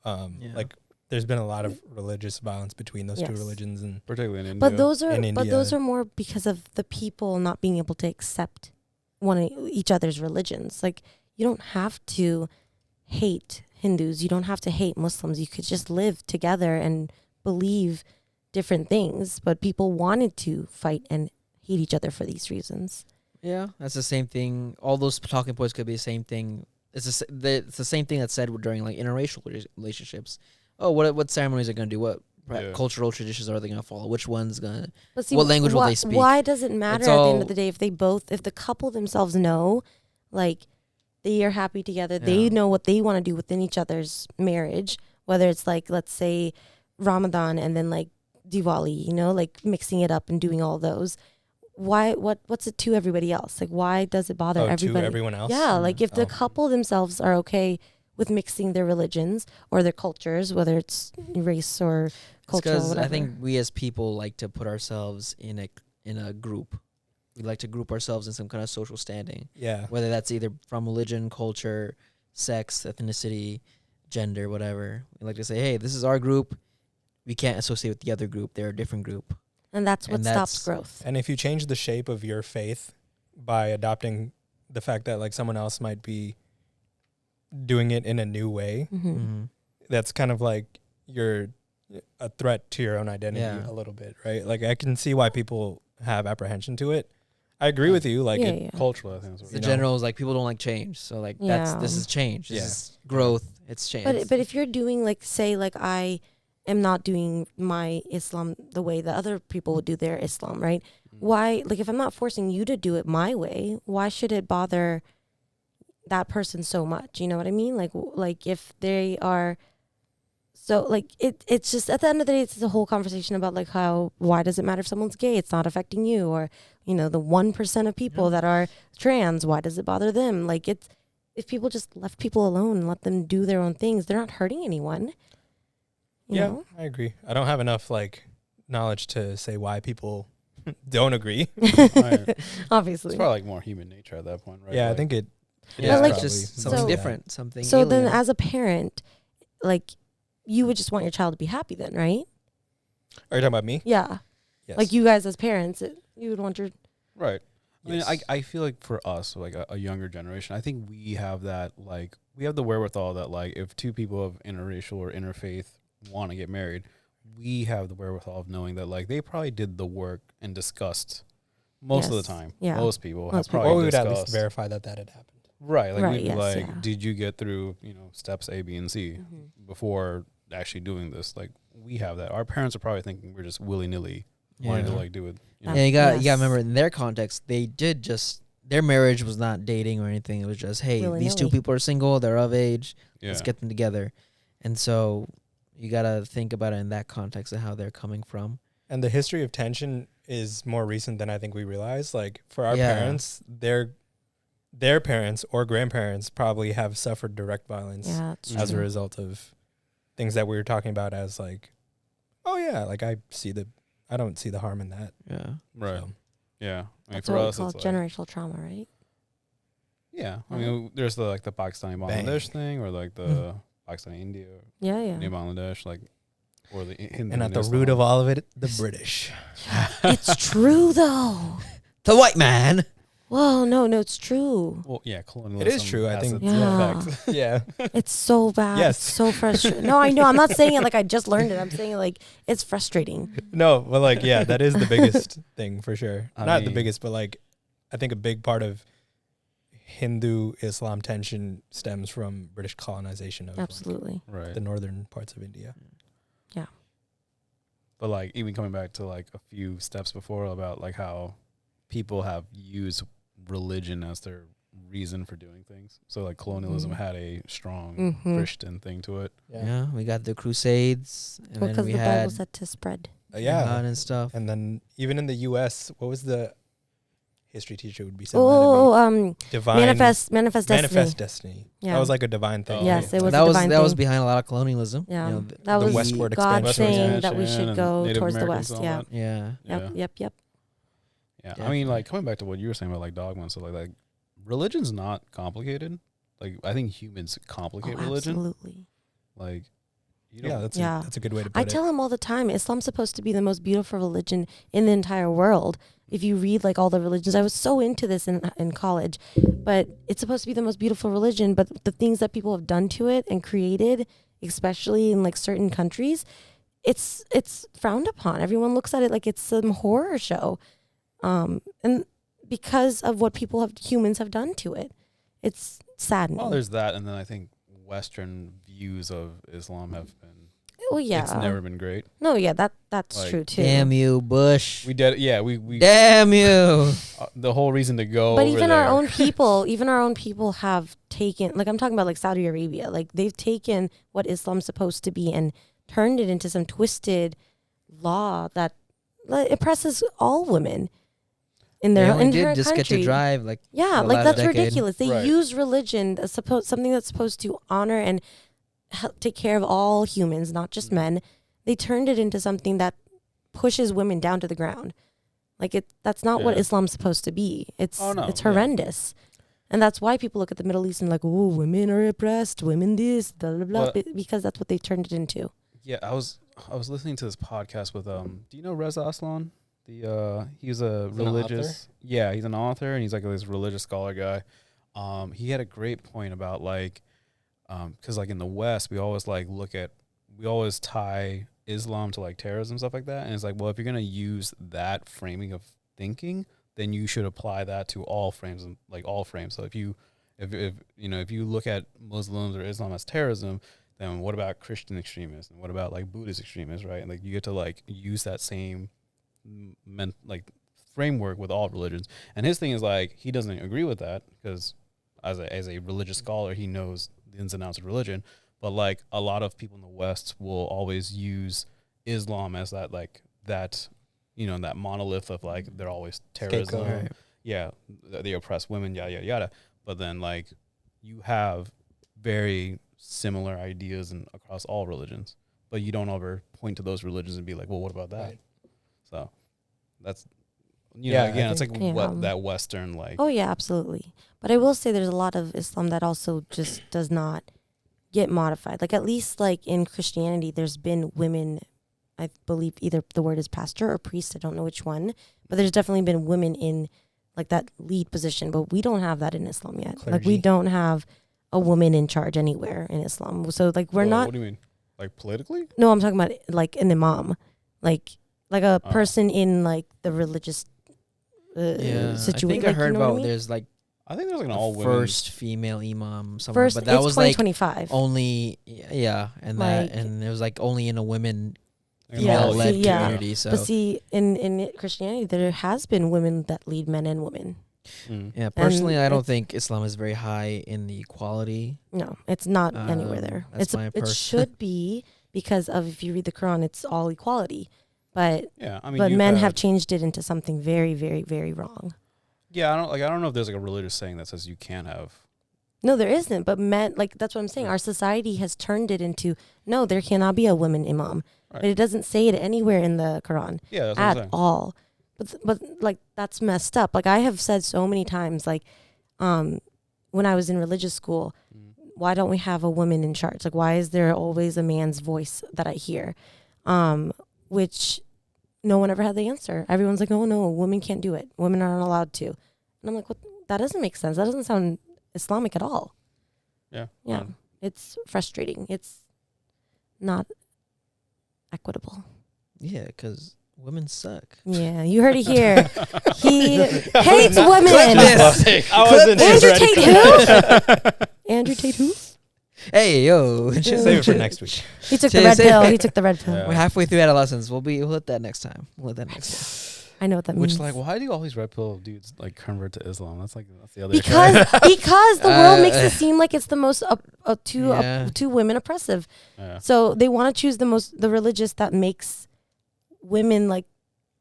like, there's been a lot of religious violence between those two Yes. religions, and Particularly in India. But those in India. are more because of the people not being able to accept each other's religions. Like, you don't have to hate Hindus. You don't have to hate Muslims. You could just live together and believe different things. But people wanted to fight and hate each other for these reasons. Yeah, that's the same thing. All those talking points could be the same thing. It's the same thing that's said during like interracial relationships. Oh, what ceremonies are going to do? What cultural traditions are they going to follow? Which one's going to... But see, What language will they speak? Why does it matter It's at the all- end of the day if the couple themselves know, like, they are happy together, they Yeah. know what they want to do within each other's marriage, whether it's like, let's say, Ramadan and then like Diwali, like mixing it up and doing all those. Why? What's it to everybody else? Like, why does it bother everybody? to everyone else. Yeah, like if the Oh. couple themselves are okay with mixing their religions or their cultures, whether it's race or culture or Because whatever. I think we as people like to put ourselves in a group. We like to group ourselves in some kind of social standing, Yeah. whether that's either from religion, culture, sex, ethnicity, gender, whatever. We like to say, hey, this is our group. We can't associate with the other group. They're a different group. And that's what And stops that's- growth. And if you change the shape of your faith by adopting the fact that like someone else might be doing it in a new way, Mm-hmm. that's kind of like you're a threat to your own identity Yeah. a little bit, right? Like I can see why people have apprehension to it. I agree with you. Like, Yeah. Cultural, I think. That's what The You know? general is like people don't like change, so like this Yeah. is change. This Yeah. is growth. It's change. But if you're doing like, say like I am not doing my Islam the way that other people would do their Islam, right? Why, like if I'm not forcing you to do it my way, why should it bother that person so much? You know what I mean? Like if they are, so like it's just at the end of the day, it's the whole conversation about like why does it matter if someone's gay? It's not affecting you, or you know the 1% of people that are trans. Why does it bother them? Like it's if people just left people alone and let them do their own things, they're not hurting anyone. You know? I agree. I don't have enough like knowledge to say why people don't agree. Right. Obviously. It's probably like more human nature at that point, right? Yeah, I Like, think it. yeah, But, like, it's just something so- different, something. So then alien. as a parent, like you would just want your child to be happy then, right? Are you talking about me? Yeah. Yes. Like you guys as parents, you would want your Right. I mean, Yes. I feel like for us, like a younger generation, I think we have that, like, we have the wherewithal that, like, if two people of interracial or interfaith want to get married, we have the wherewithal of knowing that, like, they probably did the work and discussed most of the Yes. time. Yeah. Most people Most have people. probably Or we would discussed. at least verify that had happened. Right. Like, Right, we'd be yes, like, yeah. did you get through, steps A, B, and C Mhm. before actually doing this? Like, we have that. Our parents are probably thinking we're just willy-nilly wanting to, like, do it. You know? Yeah, you got to Yes. remember in their context, they did just their marriage was not dating or anything. It was just, hey, these two Willy-nilly. people are single, they're of age, Yeah. let's get them together. And so you got to think about it in that context of how they're coming from. And the history of tension is more recent than I think we realize. Like for our Yeah. parents, their parents or grandparents probably have suffered direct violence Yeah, it's as a true. result of things that we were talking about as like, oh yeah, like I don't see the harm in that. Yeah. Right. So, Yeah. I mean, That's for what we us, call it's like, generational trauma, right? yeah. I mean, there's the Pakistani Bangladesh thing, or like the Pakistani India, Yeah, yeah. New Bangladesh, like, or the Hindu. and at the root of all of it, the British. It's true though. The white man. Whoa, no, it's true. Well, yeah, colonialism. It is true, I has think. its Yeah. effects. Yeah. It's so bad. Yes. It's so frustrating. No, I know. I'm not saying it like I just learned it. I'm saying it like it's frustrating. No, but like, yeah, that is the biggest thing for sure. I Not the mean- biggest, but like, I think a big part of Hindu-Islam tension stems from British colonization of like, Absolutely. Right. the northern parts of India. But like, even coming back to like a few steps before about like how people have used religion as their reason for doing things. So like colonialism Mhm. had a strong Mhm. Christian thing to it. Yeah. We got the Crusades. And Because then we the had Bible said to spread. Yeah. jihad and stuff. And then even in the U.S., what was the history teacher would be so divine manifest destiny. manifest destiny. Yeah. That was like a divine thing. Oh. Yes, it was that a was divine that was thing. behind a lot of colonialism. Yeah. th- That the was westward God expansion. saying that we Expansion should and go Native towards the Americans west. and all Yeah. that. Yeah. Yeah. Yep. Yeah. I Definitely. mean, like coming back to what you were saying about like dogma and stuff like religion's not complicated. Like I think humans complicate Oh, religion. absolutely. Like you Yeah, don't that's Yeah. that's a good way to put I it. tell him all the time, Islam's supposed to be the most beautiful religion in the entire world. If you read like all the religions, I was so into this in college, but it's supposed to be the most beautiful religion. But the things that people have done to it and created, especially in like certain countries, it's frowned upon. Everyone looks at it like it's some horror show, and because of what humans have done to it, it's saddening. Well, there's that, and then I think Western views of Islam have been. Oh yeah, It's never been great. no, yeah, that's Like, true too. Damn you, Bush. We did, yeah. We Damn you. the whole reason to go. But over even there, our own people have taken, like I'm talking about like Saudi Arabia, like they've taken what Islam's supposed to be and turned it into some twisted law that oppresses all women in They their only in did her just country. get to drive like Yeah, the like last that's decade. ridiculous. They Right. use religion as something that's supposed to honor and take care of all humans, not just men. They turned it into something that pushes women down to the ground. Like that's not what Yeah. Islam's supposed to be. It's Oh, no, it's yeah. horrendous. And that's why people look at the Middle East and like, oh, women are oppressed, women this, blah blah blah, Well- because that's what they've turned it into. Yeah, I was listening to this podcast with do you know Reza Aslan? He's a He's an religious. Yeah, he's an author and he's like this religious scholar guy. He had a great point about like, because like in the West we always tie Islam to like terrorism and stuff like that, and it's like, well, if you're gonna use that framing of thinking, then you should apply that to all frames, all frames. So if you look at Muslims or Islam as terrorism, then what about Christian extremists, and what about like Buddhist extremists, right? And like you get to like use that same framework with all religions. And his thing is like he doesn't agree with that because as a religious scholar, he knows the ins and outs of religion. But like a lot of people in the West will always use Islam as that that monolith of like they're always terrorism. Right. Yeah, they oppress women, yada yada yada. But then like you have very similar ideas across all religions, but you don't ever point to those religions and be like, well, what about that? Right. So that's it's like that Western like. Oh yeah, absolutely. But I will say there's a lot of Islam that also just does not get modified. Like at least like in Christianity, there's been women. I believe either the word is pastor or priest. I don't know which one, but there's definitely been women in like that lead position. But we don't have that in Islam yet. Clergy. Like we don't have a woman in charge anywhere in Islam. So like we're not. What do you mean? Like politically? No, I'm talking about like an imam, like a person in like the religious situation. I think I heard about there's like I think there's like an all women first female imam somewhere, but that it's was 2025. like only and like, that and it was like only in a women Yeah, female-led see, yeah. community. So But see, in Christianity, there has been women that lead men and women. Yeah, personally, I don't think Islam is very high in the equality. No, it's not anywhere there. It should be because of if you read the Quran, it's all equality. But yeah, I mean, but men have changed it into something very, very, very wrong. Yeah, I don't know if there's like a religious saying that says you can't have. No, there isn't. But men, like that's what I'm saying. Our society has turned it into no, there cannot be a woman imam. Right. But it doesn't say it anywhere in the Quran. Yeah, that's what I'm at saying. all. But like that's messed up. Like I have said so many times, like when I was in religious school, why don't we have a woman in charge? Like why is there always a man's voice that I hear? Which no one ever had the answer. Everyone's like, oh no, a woman can't do it. Women aren't allowed to. And I'm like, what? That doesn't make sense. That doesn't sound Islamic at all. Yeah. Yeah. It's frustrating. It's not equitable. Yeah, because women suck. Yeah, you heard it here. He hates women. I wasn't Andrew ready. Tate who? Andrew Tate who? Hey, yo. Save it for next week. He took the red pill. He took the red pill. Yeah. We're halfway through adolescence. We'll hit that next time. I know what that Which means. like, why do all these red pill dudes like convert to Islam? That's the other. Because the world makes it seem like it's the most to women oppressive. Yeah. So they want to choose the religious that makes women like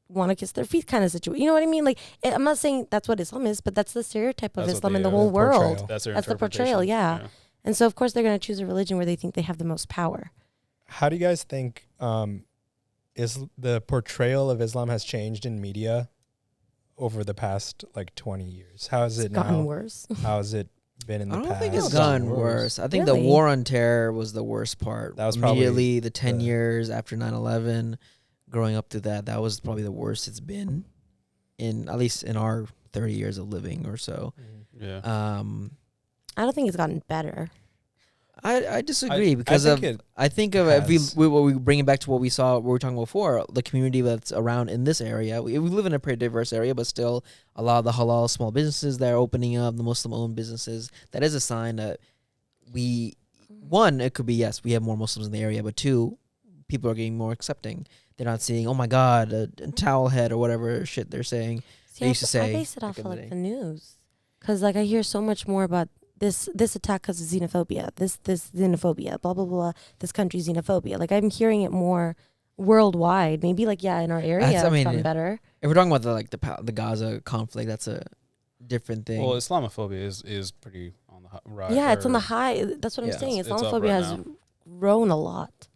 want to kiss their feet kind of situation. You know what I mean? Like I'm not saying that's what Islam is, but that's the stereotype of Islam in the whole world. That's the portrayal. Yeah. And so of course they're going to choose a religion where they think they have the most power. How do you guys think is the portrayal of Islam has changed in media over the past like 20 years? How is it now? Gotten worse. How has it been in the past? I don't think it's gotten worse. I think the war on terror was the worst part. That was immediately the 10 years after 9/11, growing up through that was probably the worst it's been at least in our 30 years of living or so. Yeah. I don't think it's gotten better. I disagree because I think if we bring it back to what we were talking about before, the community that's around in this area. We live in a pretty diverse area, but still a lot of the halal small businesses that are opening up, the Muslim-owned businesses. That is a sign that it could be yes, we have more Muslims in the area, but two, people are getting more accepting. They're not seeing, oh my God, a towel head or whatever shit they're saying. They used to say. I base it off of like the news, because like I hear so much more about this attack because of xenophobia, this xenophobia, blah blah blah, this country xenophobia. Like I'm hearing it more worldwide. Maybe like in our area it's gotten better. If we're talking about the Gaza conflict, that's a different thing. Well, Islamophobia is pretty on the rise. Yeah, it's on the high. That's what I'm saying. Islamophobia has grown a lot.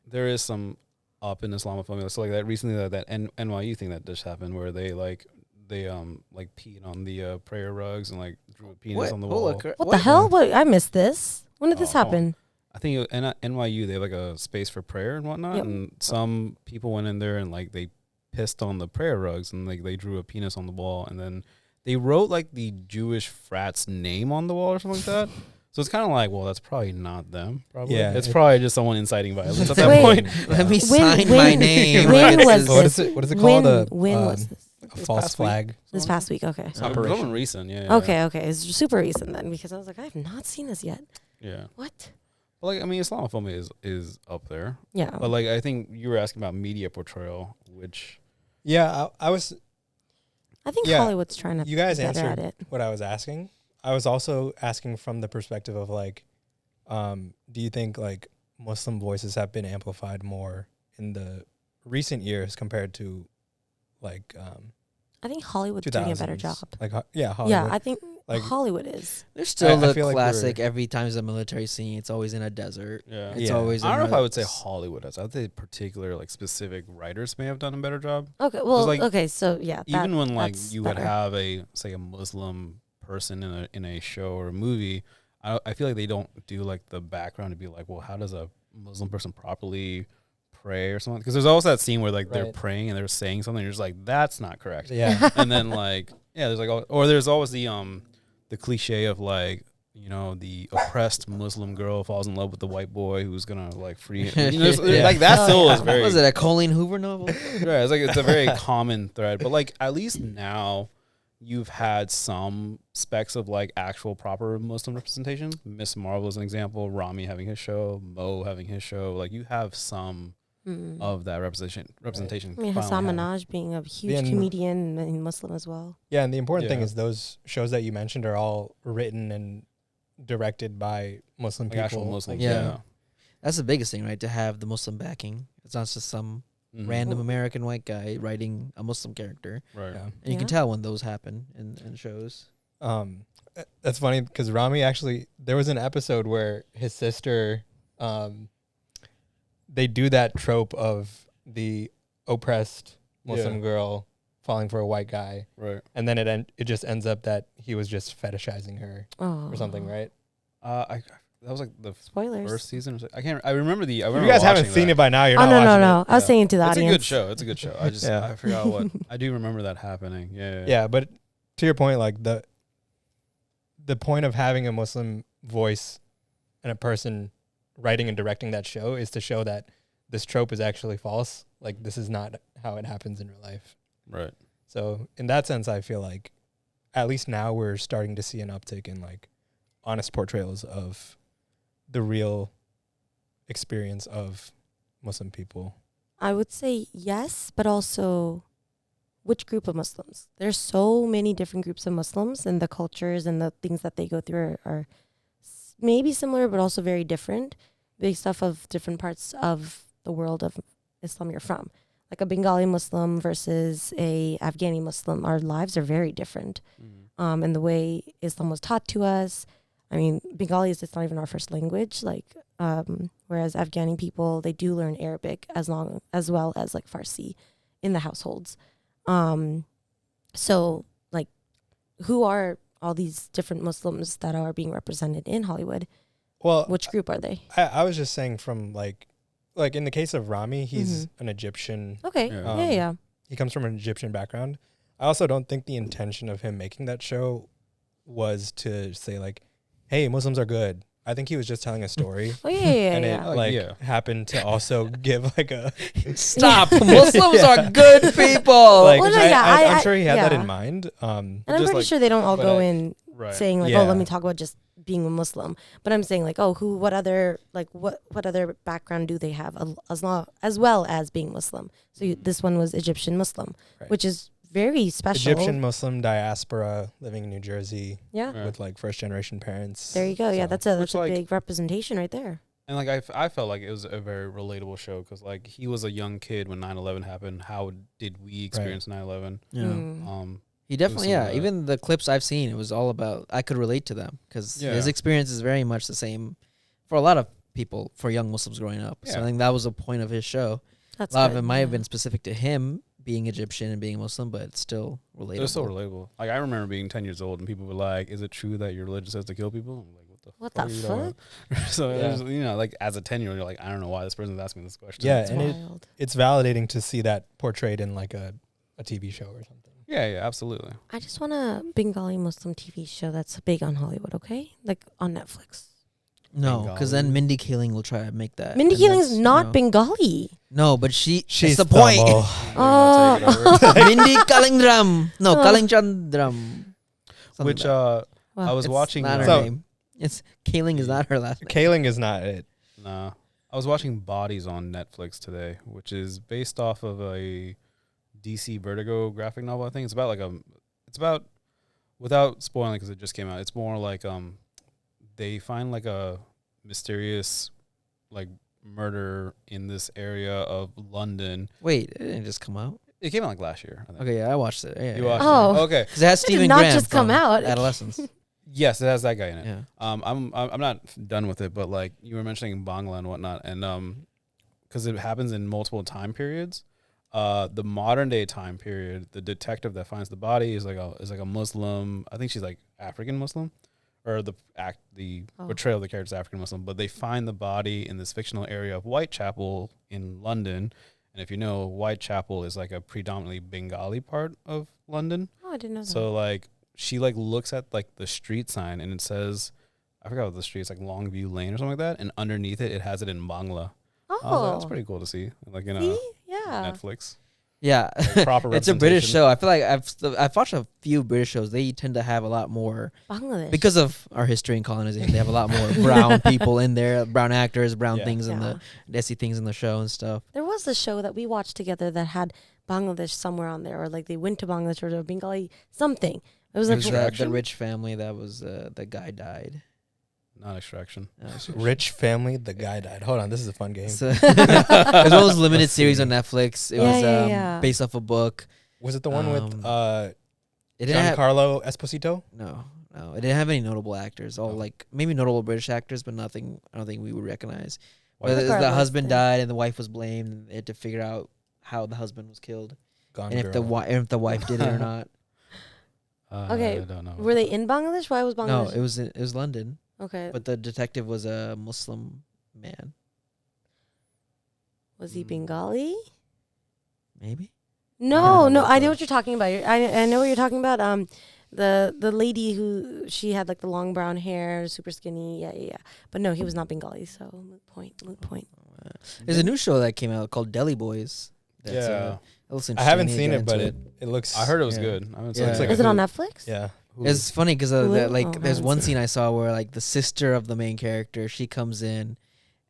There is some up in Islamophobia. So like that recently that NYU thing that just happened where they peed on the prayer rugs and like drew a penis on the wall. What the hell? What, I missed this. When did this happen? I think NYU, they have like a space for prayer and whatnot, yep. And some people went in there and like they pissed on the prayer rugs and like they drew a penis on the wall, and then they wrote like the Jewish frat's name on the wall or something like that. So it's kind of like, well, that's probably not them. Probably. Yeah, it's probably just someone inciting violence at that point. Let me sign my name. When was this? What is it called? When was this? a false flag. This past week, okay. Operation. Something recent, yeah. Okay. It's super recent then, because I was like, I have not seen this yet. Yeah. What? Well, like, I mean, Islamophobia is up there. Yeah. But, like, I think you were asking about media portrayal, which... Yeah, I was... I think Yeah, Hollywood's trying to you guys be better answered at it. what I was asking. I was also asking from the perspective of, like, do you think, like, Muslim voices have been amplified more in the recent years compared to, like, I think Hollywood's doing a better 2000s? job. Like, Hollywood. Yeah, I think Like- Hollywood is. There's still I the feel like classic. Every time there's a military scene, it's always in a desert. Yeah. It's Yeah. always. I don't know in if a I would say Hollywood has. I would say particular, like, specific writers may have done a better job. Okay, well, like, okay, so yeah. Even when, like, that's you would better. have a Muslim person in a show or a movie, I feel like they don't do, like, the background to be like, well, how does a Muslim person properly pray or something? Because there's always that scene where, like, they're Right. praying and they're saying something, and you're just like, that's not correct. Yeah. And then, like, yeah, there's, like, or there's always the cliche of, like, you know, the oppressed Muslim girl falls in love with the white boy who's gonna, like, free him. You know, Yeah. like, that Oh, still yeah. is very... Was it a Colleen Hoover novel? Right, it's a very common thread, but, like, at least now you've had some specks of, like, actual proper Muslim representation. Miss Marvel is an example. Rami having his show, Mo having his show. Like, you have some of that representation. I mean, finally Hassan happening. Minaj being a huge And- comedian and Muslim as well. Yeah, and the important thing Yeah. is those shows that you mentioned are all written and directed by Muslim Like, people. actual Muslims. Yeah. Yeah. That's the biggest thing, right? To have the Muslim backing. It's not just some Mhm. random American white guy writing a Muslim character. Right. Yeah. And you can Yeah. tell when those happen in shows. That's funny because Rami actually, there was an episode where his sister, they do that trope of the oppressed Muslim Yeah. girl falling for a white guy, Right. and then it just ends up that he was just fetishizing her Oh. or something, right? That was, like, the Spoilers. first season. Or so. I remember If you guys haven't watching seen that. it by now, you're Oh, not no. watching I was it. saying to the It's a audience. good show. It's a good show. I just Yeah. I forgot what I do remember that happening. Yeah. Yeah, but to your point, like the point of having a Muslim voice and a person writing and directing that show is to show that this trope is actually false. Like, this is not how it happens in real life. Right. So in that sense, I feel like at least now we're starting to see an uptick in, like, honest portrayals of the real experience of Muslim people. I would say yes, but also which group of Muslims? There's so many different groups of Muslims, and the cultures and the things that they go through are maybe similar, but also very different based off of different parts of the world of Islam you're from. Like a Bengali Muslim versus a Afghani Muslim, our lives are very different. And the way Islam was taught to us, I mean, Bengali is, it's not even our first language. Like, whereas Afghani people, they do learn Arabic as well as like Farsi in the households. So, like, who are all these different Muslims that are being represented in Hollywood? Well, Which group are they? I was just saying from like in the case of Rami, he's an Egyptian. Okay, Yeah. yeah. He comes from an Egyptian background. I also don't think the intention of him making that show was to say, like, hey, Muslims are good. I think he was just telling a story. Oh, yeah. And it Oh, like yeah. happened to also give like a Stop! Muslims are good people. like Well, no, I, yeah, I'm I- sure he had that yeah. in mind. And I'm Just pretty like- sure they don't all but go I- in Right. saying like, Yeah. oh, let me talk about just being a Muslim. But I'm saying like, oh, what other background do they have as well as being Muslim? So this one was Egyptian Muslim, Right. which is very special. Egyptian Muslim diaspora living in New Jersey Yeah. Yeah. with like first generation parents. There you go. Yeah, So- that's a Which, like- big representation right there. And, like, I felt like it was a very relatable show because, like, he was a young kid when 9/11 happened. How did we experience 9/11? Yeah. Mm. He definitely, some yeah. of that. Even the clips I've seen, it was all about. I could relate to them because Yeah. his experience is very much the same for a lot of people, for young Muslims growing up. So I Yeah. think that was a point of his show. That's A lot of good, it might have yeah. been specific to him being Egyptian and being Muslim, but it's still relatable. It was so relatable. Like, I remember being 10 years old and people were like, "Is it true that your religion says to kill people?" I'm like, What fuck the are you talking about?" So Yeah. it was, you know, like, as a 10-year-old, you're like, I don't know why this person's asking this question. Yeah, It's and wild. it's validating to see that portrayed in like a TV show or something. yeah, absolutely. I just want a Bengali Muslim TV show that's big on Hollywood, okay? Like on Netflix. No, because then Mindy Kaling will try to make that. Mindy and Kaling's that's, not Bengali. No, but she's She's the point. Tamil. Mindy Kalingdram. No, Kalingchandram. Which Wow. I was It's watching. not her So- name. It's Kaling is not her last name. Kaling is not it. Nah, I was watching Bodies on Netflix today, which is based off of a DC Vertigo graphic novel. I think it's about without spoiling because it just came out. It's more like they find like a mysterious like murder in this area of London. Wait, it didn't just come out. It came out like last year, I think. Okay, yeah, I watched it. Yeah, You yeah. watched Oh. it? Okay. Because it has It did Stephen not Graham just come from out. Adolescence. Yes, it has that guy in it. Yeah. I'm not done with it, but like you were mentioning Bangla and whatnot, and because it happens in multiple time periods. The modern day time period, the detective that finds the body is like a Muslim. I think she's like African Muslim, or the portrayal of the character is African Muslim. But they find the body in this fictional area of Whitechapel in London, and if you know, Whitechapel is like a predominantly Bengali part of London. Oh, I didn't know that. So like she like looks at like the street sign and it says, I forgot what the street's like, Longview Lane or something like that, and underneath it has it in Bangla. I was like, that's pretty cool to see, like in See? a Yeah. Netflix. Yeah. Like, proper It's a British representation. show. I feel like I've watched a few British shows. They tend to have a lot more Bangladesh. because of our history and colonization. They have a lot more brown people in there, brown actors, brown Yeah. things in Yeah. the desi things in the show and stuff. There was a show that we watched together that had Bangladesh somewhere on there, or like they went to Bangladesh or Bengali something. It was It like was the Extraction? rich family that was the guy died. Not Extraction. Rich family, the guy died. Hold on, this is a fun game. So it was one of those limited Let's series see. on Netflix. It Yeah, was yeah. based off a book. Was it the one with It didn't have, Giancarlo Esposito? no, it didn't have any notable actors. All Oh. like maybe notable British actors, but nothing. I don't think we would recognize. Why- Whether the Regardless, husband then. died and the wife was blamed, and they had to figure out how the husband was killed Gone and Girl. if the wife did it or not. Okay, I don't know. Were they in Bangladesh? Why was No, Bangladesh? it was London, Okay. but the detective was a Muslim man. Was he Bengali? Maybe. No, don't no. know I if know what you're talking about. I know what you're talking about. The lady who she had like the long brown hair, super skinny. Yeah. But no, he was not Bengali. So moot point. There's a new show that came out called Delhi Boys. That's, Yeah. it looks I haven't interesting. seen Get it, but into it looks. I heard it was yeah. good. I haven't Yeah. seen It's it. like Is it on Netflix? Yeah. It's funny because Hulu? like Oh, there's I one haven't seen scene I saw where like the sister of the main character, she comes in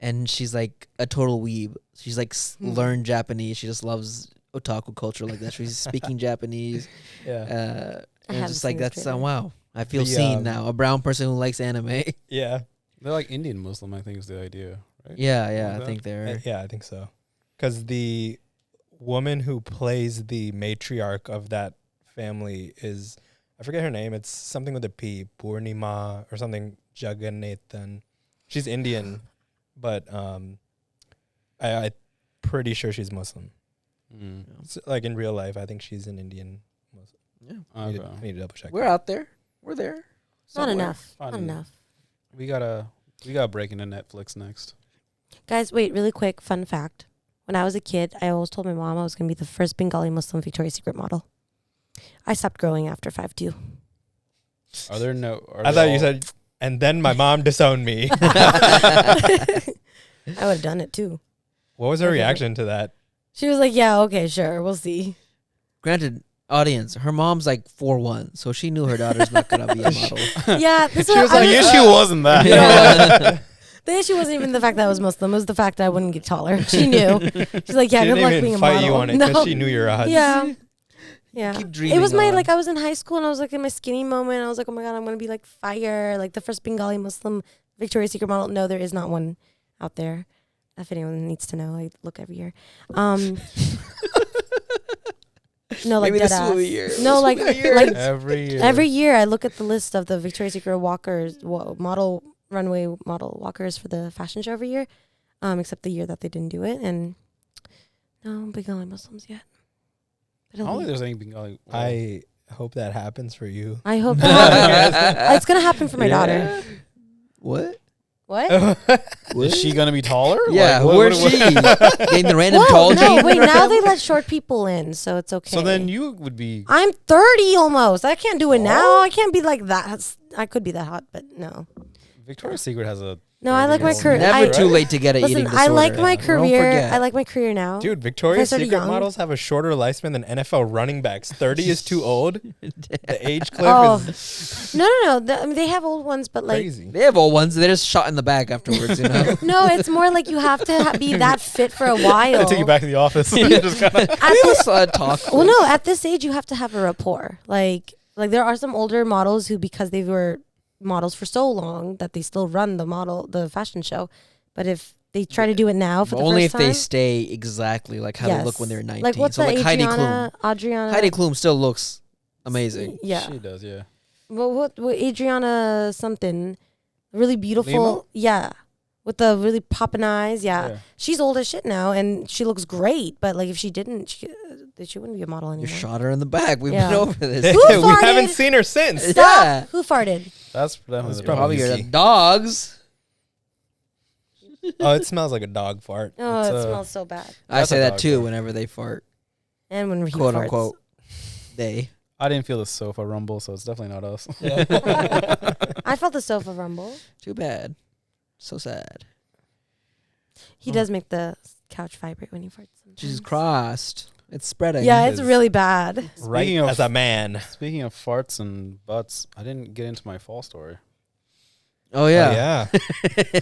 and she's like a total weeb. She's like learned Japanese. She just loves otaku culture like that. She's speaking Japanese. Yeah. I And haven't it's just like seen this that's trailer. wow. I feel The, seen now. A brown person who likes anime. Yeah. They're like Indian Muslim, I think is the idea, right? yeah, Like I that? think they're Yeah, I think so. Because the woman who plays the matriarch of that family is, I forget her name. It's something with a P, Purnima or something, Jagannathan. She's Indian, but I'm pretty sure she's Muslim. Mm. So, like in real life, I think she's an Indian Muslim. yeah. I need Okay. to double check. We're out there. We're there. Not Somewhere. enough. Fine. Not enough. We gotta break into Netflix next. Guys, wait, really quick, fun fact. When I was a kid, I always told my mom I was going to be the first Bengali Muslim Victoria's Secret model. I stopped growing after 5'2". Are there no? Are I they thought you all- said, and then my mom disowned me. I would have done it too. What was her Okay. reaction to that? She was like, yeah, okay, sure, we'll see. Granted, audience, her mom's like 4'1", so she knew her daughter's not gonna be a model. Yeah, this She is was what I like, The issue wasn't that. Yeah. The issue wasn't even the fact that I was Muslim. It was the fact that I wouldn't get taller. She knew. She's like, yeah, She good didn't luck even being a fight model. you on it because she knew your odds. Yeah. Yeah. Keep It dreaming was my, on. like, I was in high school and I was like in my skinny moment. I was like, oh my God, I'm going to be like fire. Like the first Bengali Muslim Victoria's Secret model. No, there is not one out there. If anyone needs to know, I look every year. No, like Maybe dead this will be ass. year. No, This like, will be year. like Every year. every year I look at the list of the Victoria's Secret walkers, model runway model walkers for the fashion show every year, except the year that they didn't do it. And no Bengali Muslims yet. I don't think there's any Bengali. I hope that happens for you. I hope that it's gonna happen for my daughter. What? What? Is she gonna be taller? Yeah, Like, what- where's what- she? Getting the random Whoa, tall no, gene? wait. Now they let short people in, so it's okay. So then you would be. I'm 30 almost. I can't do it now. I can't be like that. I could be that hot, but no. Victoria's Secret has a No, I like my It's career. Never I, too late to get an listen, eating disorder. I like my Don't career. forget. I like my career now. Dude, Victoria's started Secret young. models have a shorter lifespan than NFL running backs. 30 is too old. The age cliff Oh. is No. I mean, they have old ones, but like, crazy. They have old ones. They're just shot in the back afterwards, you know? no, it's more like you have to be that fit for a while. Take you back to the office. Just kinda, At this, Talk. well, no, at this age, you have to have a rapport. Like there are some older models who, because they were models for so long, that they still run the fashion show. But if they try to do it now for the Only if first time, they stay exactly like how they look when they're 19. Like what's so the like Heidi Klum. Adriana? Heidi Klum still looks amazing. Yeah. She does, yeah. Well, what Adriana something, really beautiful. Limo? Yeah, with the really popping eyes. Yeah. Yeah. She's old as shit now, and she looks great. But like, if she didn't, she wouldn't be a model You anymore. shot her in the back. We've Yeah. been over this. Who we farted? haven't seen her since. Stop. Yeah. Who farted? That's definitely That's the probably Probably problem. your easy. dogs. Oh, it smells like a dog fart. Oh, It's, it smells so bad. I That's say a that dog too fart. whenever they fart. And when he Quote farts. unquote. They. I didn't feel the sofa rumble, so it's definitely not us. I felt the sofa rumble. Too bad. So sad. He does make the couch vibrate when he farts. Sometimes. Jesus Christ. It's spreading. Yeah, it's His- really bad. right Speaking of- as a man. Speaking of farts and butts, I didn't get into my fall story. Oh, Oh, yeah. yeah.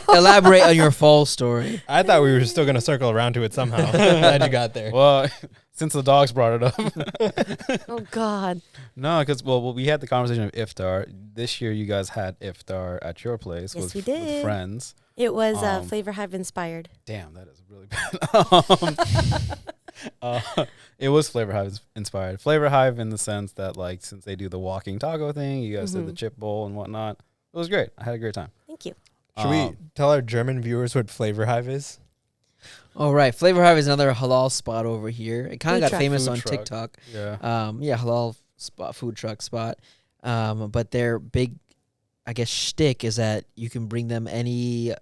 Elaborate on your fall story. I thought we were still going to circle around to it somehow. Glad you got there. Well, since the dogs brought it up. Oh God. No, because, well, we had the conversation of iftar. This year, you guys had iftar at your place Yes, with, we with did. friends. It was Um, Flavor Hive inspired. Damn, that is really bad. It was Flavor Hive inspired. Flavor Hive in the sense that, like, since they do the walking taco thing, you guys did the chip bowl and whatnot. It was great. I had a great time. Thank you. Should we tell our German viewers what Flavor Hive is? All right. Flavor Hive is another halal spot over here. It kind Food of got truck. famous Food on truck. TikTok. Yeah. Yeah, halal spot, food truck spot. But their big, I guess, shtick is that you can bring them any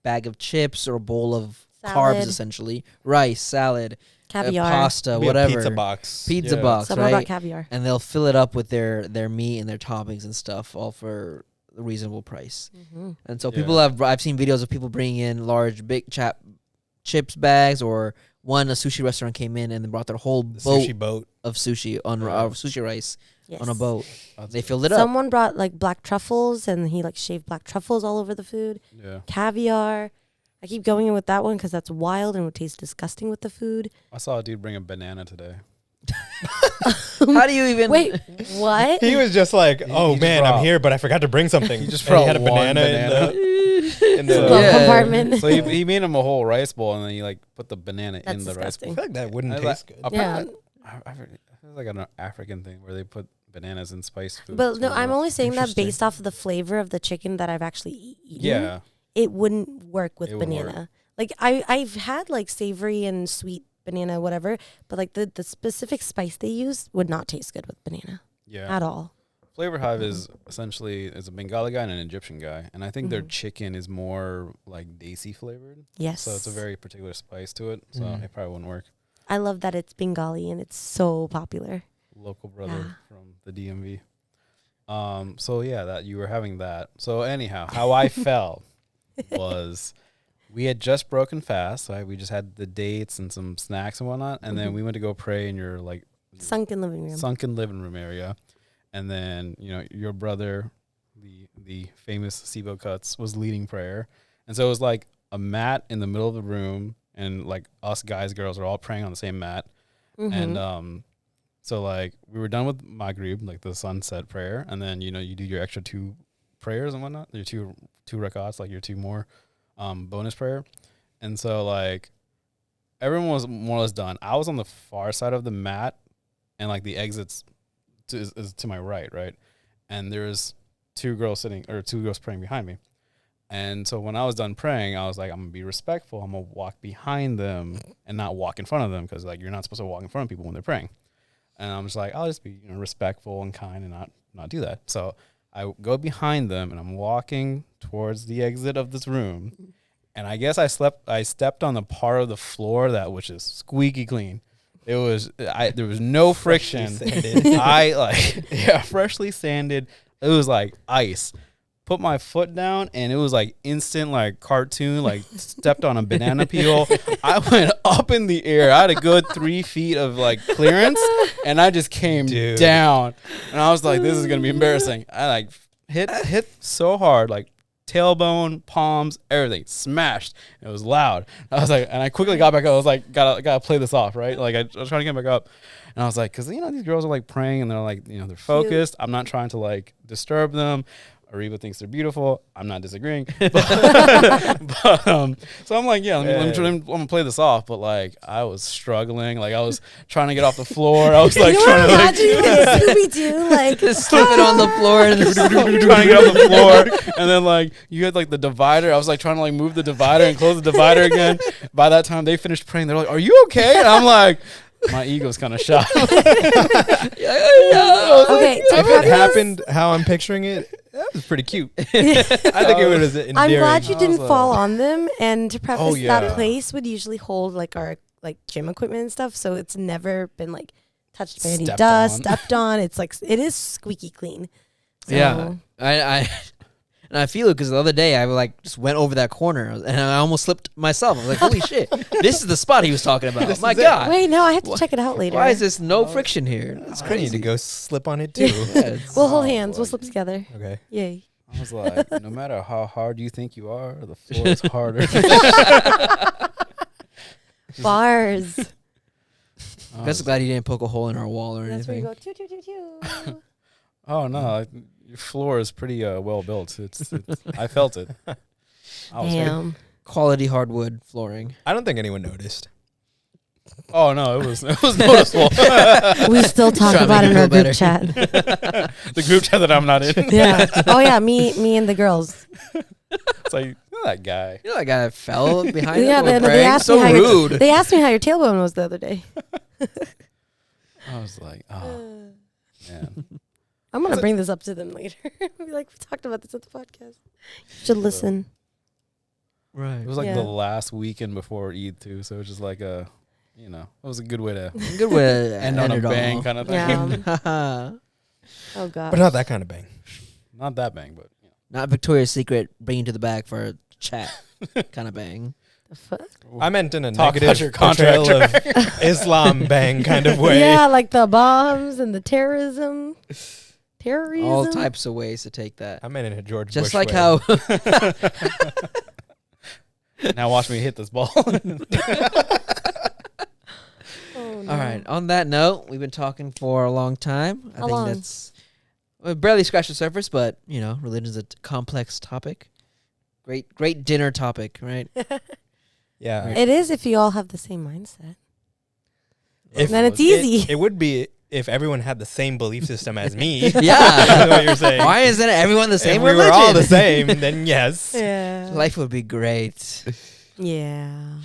bag of chips or bowl of carbs, Salad. essentially. Rice, salad, Caviar. pasta, Be a whatever. pizza box. Pizza Yeah. box, Something about right? caviar. And they'll fill it up with their meat and their toppings and stuff, all for a reasonable price. Mm-hmm. And so Yeah. people I've seen videos of people bringing in large, big chips bags, or a sushi restaurant came in and they brought their whole The boat sushi boat. of sushi on Yeah. sushi rice Yes. on a boat. That's They it. filled it up. Someone brought like black truffles, and he like shaved black truffles all over the food. Yeah. Caviar. I keep going in with that one because that's wild and would taste disgusting with the food. I saw a dude bring a banana today. How do you even Wait, what? He was just like, He oh just man, brought- I'm here, but I forgot to bring something. He just And he brought had a one banana, banana. in the Glove Yeah. compartment. So he made him a whole rice bowl, and then he like put the banana That's in the I disgusting. feel like that wouldn't I taste like- good. Yeah. Apparently, I feel like an African thing where they put bananas in spiced food. But no, I'm only saying that Interesting. based off of the flavor of the chicken that I've actually eaten. Yeah. It wouldn't work with It wouldn't banana. work. Like I've had like savory and sweet banana, whatever, but like the specific spice they use would not taste good with banana Yeah. at all. Flavor Hive is essentially is a Bengali guy and an Egyptian guy, and I think their Mhm. chicken is more like desi flavored. Yes. So it's a very particular spice to it. So Mhm. it probably wouldn't work. I love that it's Bengali and it's so popular. Local brother Yeah. from the DMV. So yeah, that you were having that. So anyhow, how I felt was we had just broken fast. Right? We just had the dates and some snacks and whatnot, and then Mhm. we went to go pray in your like Sunken living room. sunken living room area, and then your brother, the famous Sibo Cuts, was leading prayer, and so it was like a mat in the middle of the room, and like us guys, girls are all praying on the same mat, Mhm. and so like we were done with Maghrib, like the sunset prayer, and then you do your extra 2 prayers and whatnot, your two rakats, like your 2 more bonus prayer, and so like everyone was more or less done. I was on the far side of the mat, and like the exits is to my right, and there's 2 girls praying behind me. And so when I was done praying, I was like, I'm gonna be respectful. I'm gonna walk behind them and not walk in front of them, because like you're not supposed to walk in front of people when they're praying. And I'm just like, I'll just be respectful and kind and not do that. So I go behind them and I'm walking towards the exit of this room, and I guess I stepped on the part of the floor that which is squeaky clean. There was no friction. Freshly sanded. freshly sanded. It was like ice. put my foot down, and it was like instant, like cartoon, like stepped on a banana peel. I went up in the air. I had a good 3 feet of like clearance, and I just came down. And I was like, this is gonna be embarrassing. I like hit so hard, like tailbone, palms, everything smashed. It was loud. I was like, and I quickly got back up. I was like, gotta play this off, right? Like I was trying to get back up, and I was like, because these girls are like praying and they're like, they're focused. I'm not trying to like disturb them. Ariba thinks they're beautiful. I'm not disagreeing. But, so I'm like, I'm gonna play this off. But like, I was struggling. Like I was trying to get off the floor. I was like trying to like Scooby-Doo, like just slipping on the floor and trying to get off the floor. And then like you had like the divider. I was like trying to like move the divider and close the divider again. By that time they finished praying. They're like, "Are you okay?" And I'm like, my ego's kind of shot. Okay, if it happened how I'm picturing it, that was pretty cute. I think it was endearing. I'm glad you didn't fall on them. And to preface, yeah. that place would usually hold like our like gym equipment and stuff, so it's never been like touched by any dust, stepped on. It's like it is squeaky clean. So. Yeah, and I feel it because the other day I like just went over that corner and I almost slipped myself. I was like, holy shit, this is the spot he was talking about. My God. Wait, no, I have to check it out later. Why is this no friction here? That's I crazy. need to go slip on it too. We'll hold hands. We'll slip together. Okay. Yay. I was like, no matter how hard you think you are, the floor is harder. Bars. I'm just glad he didn't poke a hole in our wall or That's where you anything. go. Choo, choo, choo, choo. Oh no, your floor is pretty well built. It's I felt it. I was Damn. Quality hardwood flooring. I don't think anyone noticed. Oh no, it was noticeable. We still talk Trying to about make it in you our feel group chat. The group chat that I'm not in. Yeah. Oh yeah, me and the girls. It's like that guy. You know that guy that fell behind Yeah, him? they praying? asked So me how rude. They asked me how your tailbone was the other day. I was like, oh man. I'm gonna bring this up to them later. Be like, we talked about this at the podcast. You should listen. Right. It was like Yeah. the last weekend before Eid too, so it was just like it was a good way to Good way to end on a it bang all. kind of thing. Yeah. Oh god. But not that kind of bang. Not that bang, but Not Victoria's Secret bringing to the bag for a chat kind of bang. The fuck? I meant in a Talk about negative your portrayal contract. of Islam bang kind of way. Yeah, like the bombs and the terrorism. All types of ways to take that. I meant in a George Just Bush like way. how Now watch me hit this ball. Oh, no. All right. On that note, we've been talking for a long time. How long? That's we barely scratched the surface, but religion is a complex topic. Great dinner topic, right? Yeah. It is if you all have the same mindset. If Then it's easy. It would be if everyone had the same belief system as me. Yeah. That's what you're saying. Why isn't everyone the same if we religion? were all the same, then yes. Yeah. Life would be great. Yeah.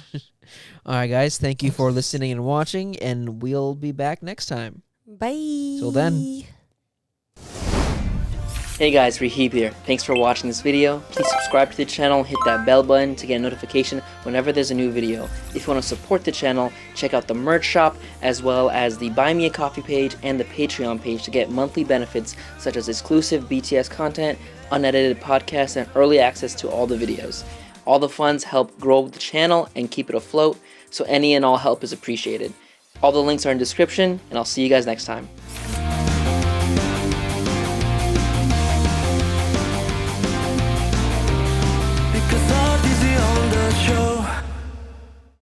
All right, guys. Thank you for listening and watching, and we'll be back next time. Bye. Till then. Hey guys, Rahib here. Thanks for watching this video. Please subscribe to the channel, hit that bell button to get a notification whenever there's a new video. If you want to support the channel, check out the merch shop, as well as the Buy Me a Coffee page and the Patreon page to get monthly benefits such as exclusive BTS content, unedited podcasts, and early access to all the videos. All the funds help grow the channel and keep it afloat, so any and all help is appreciated. All the links are in the description, and I'll see you guys next time.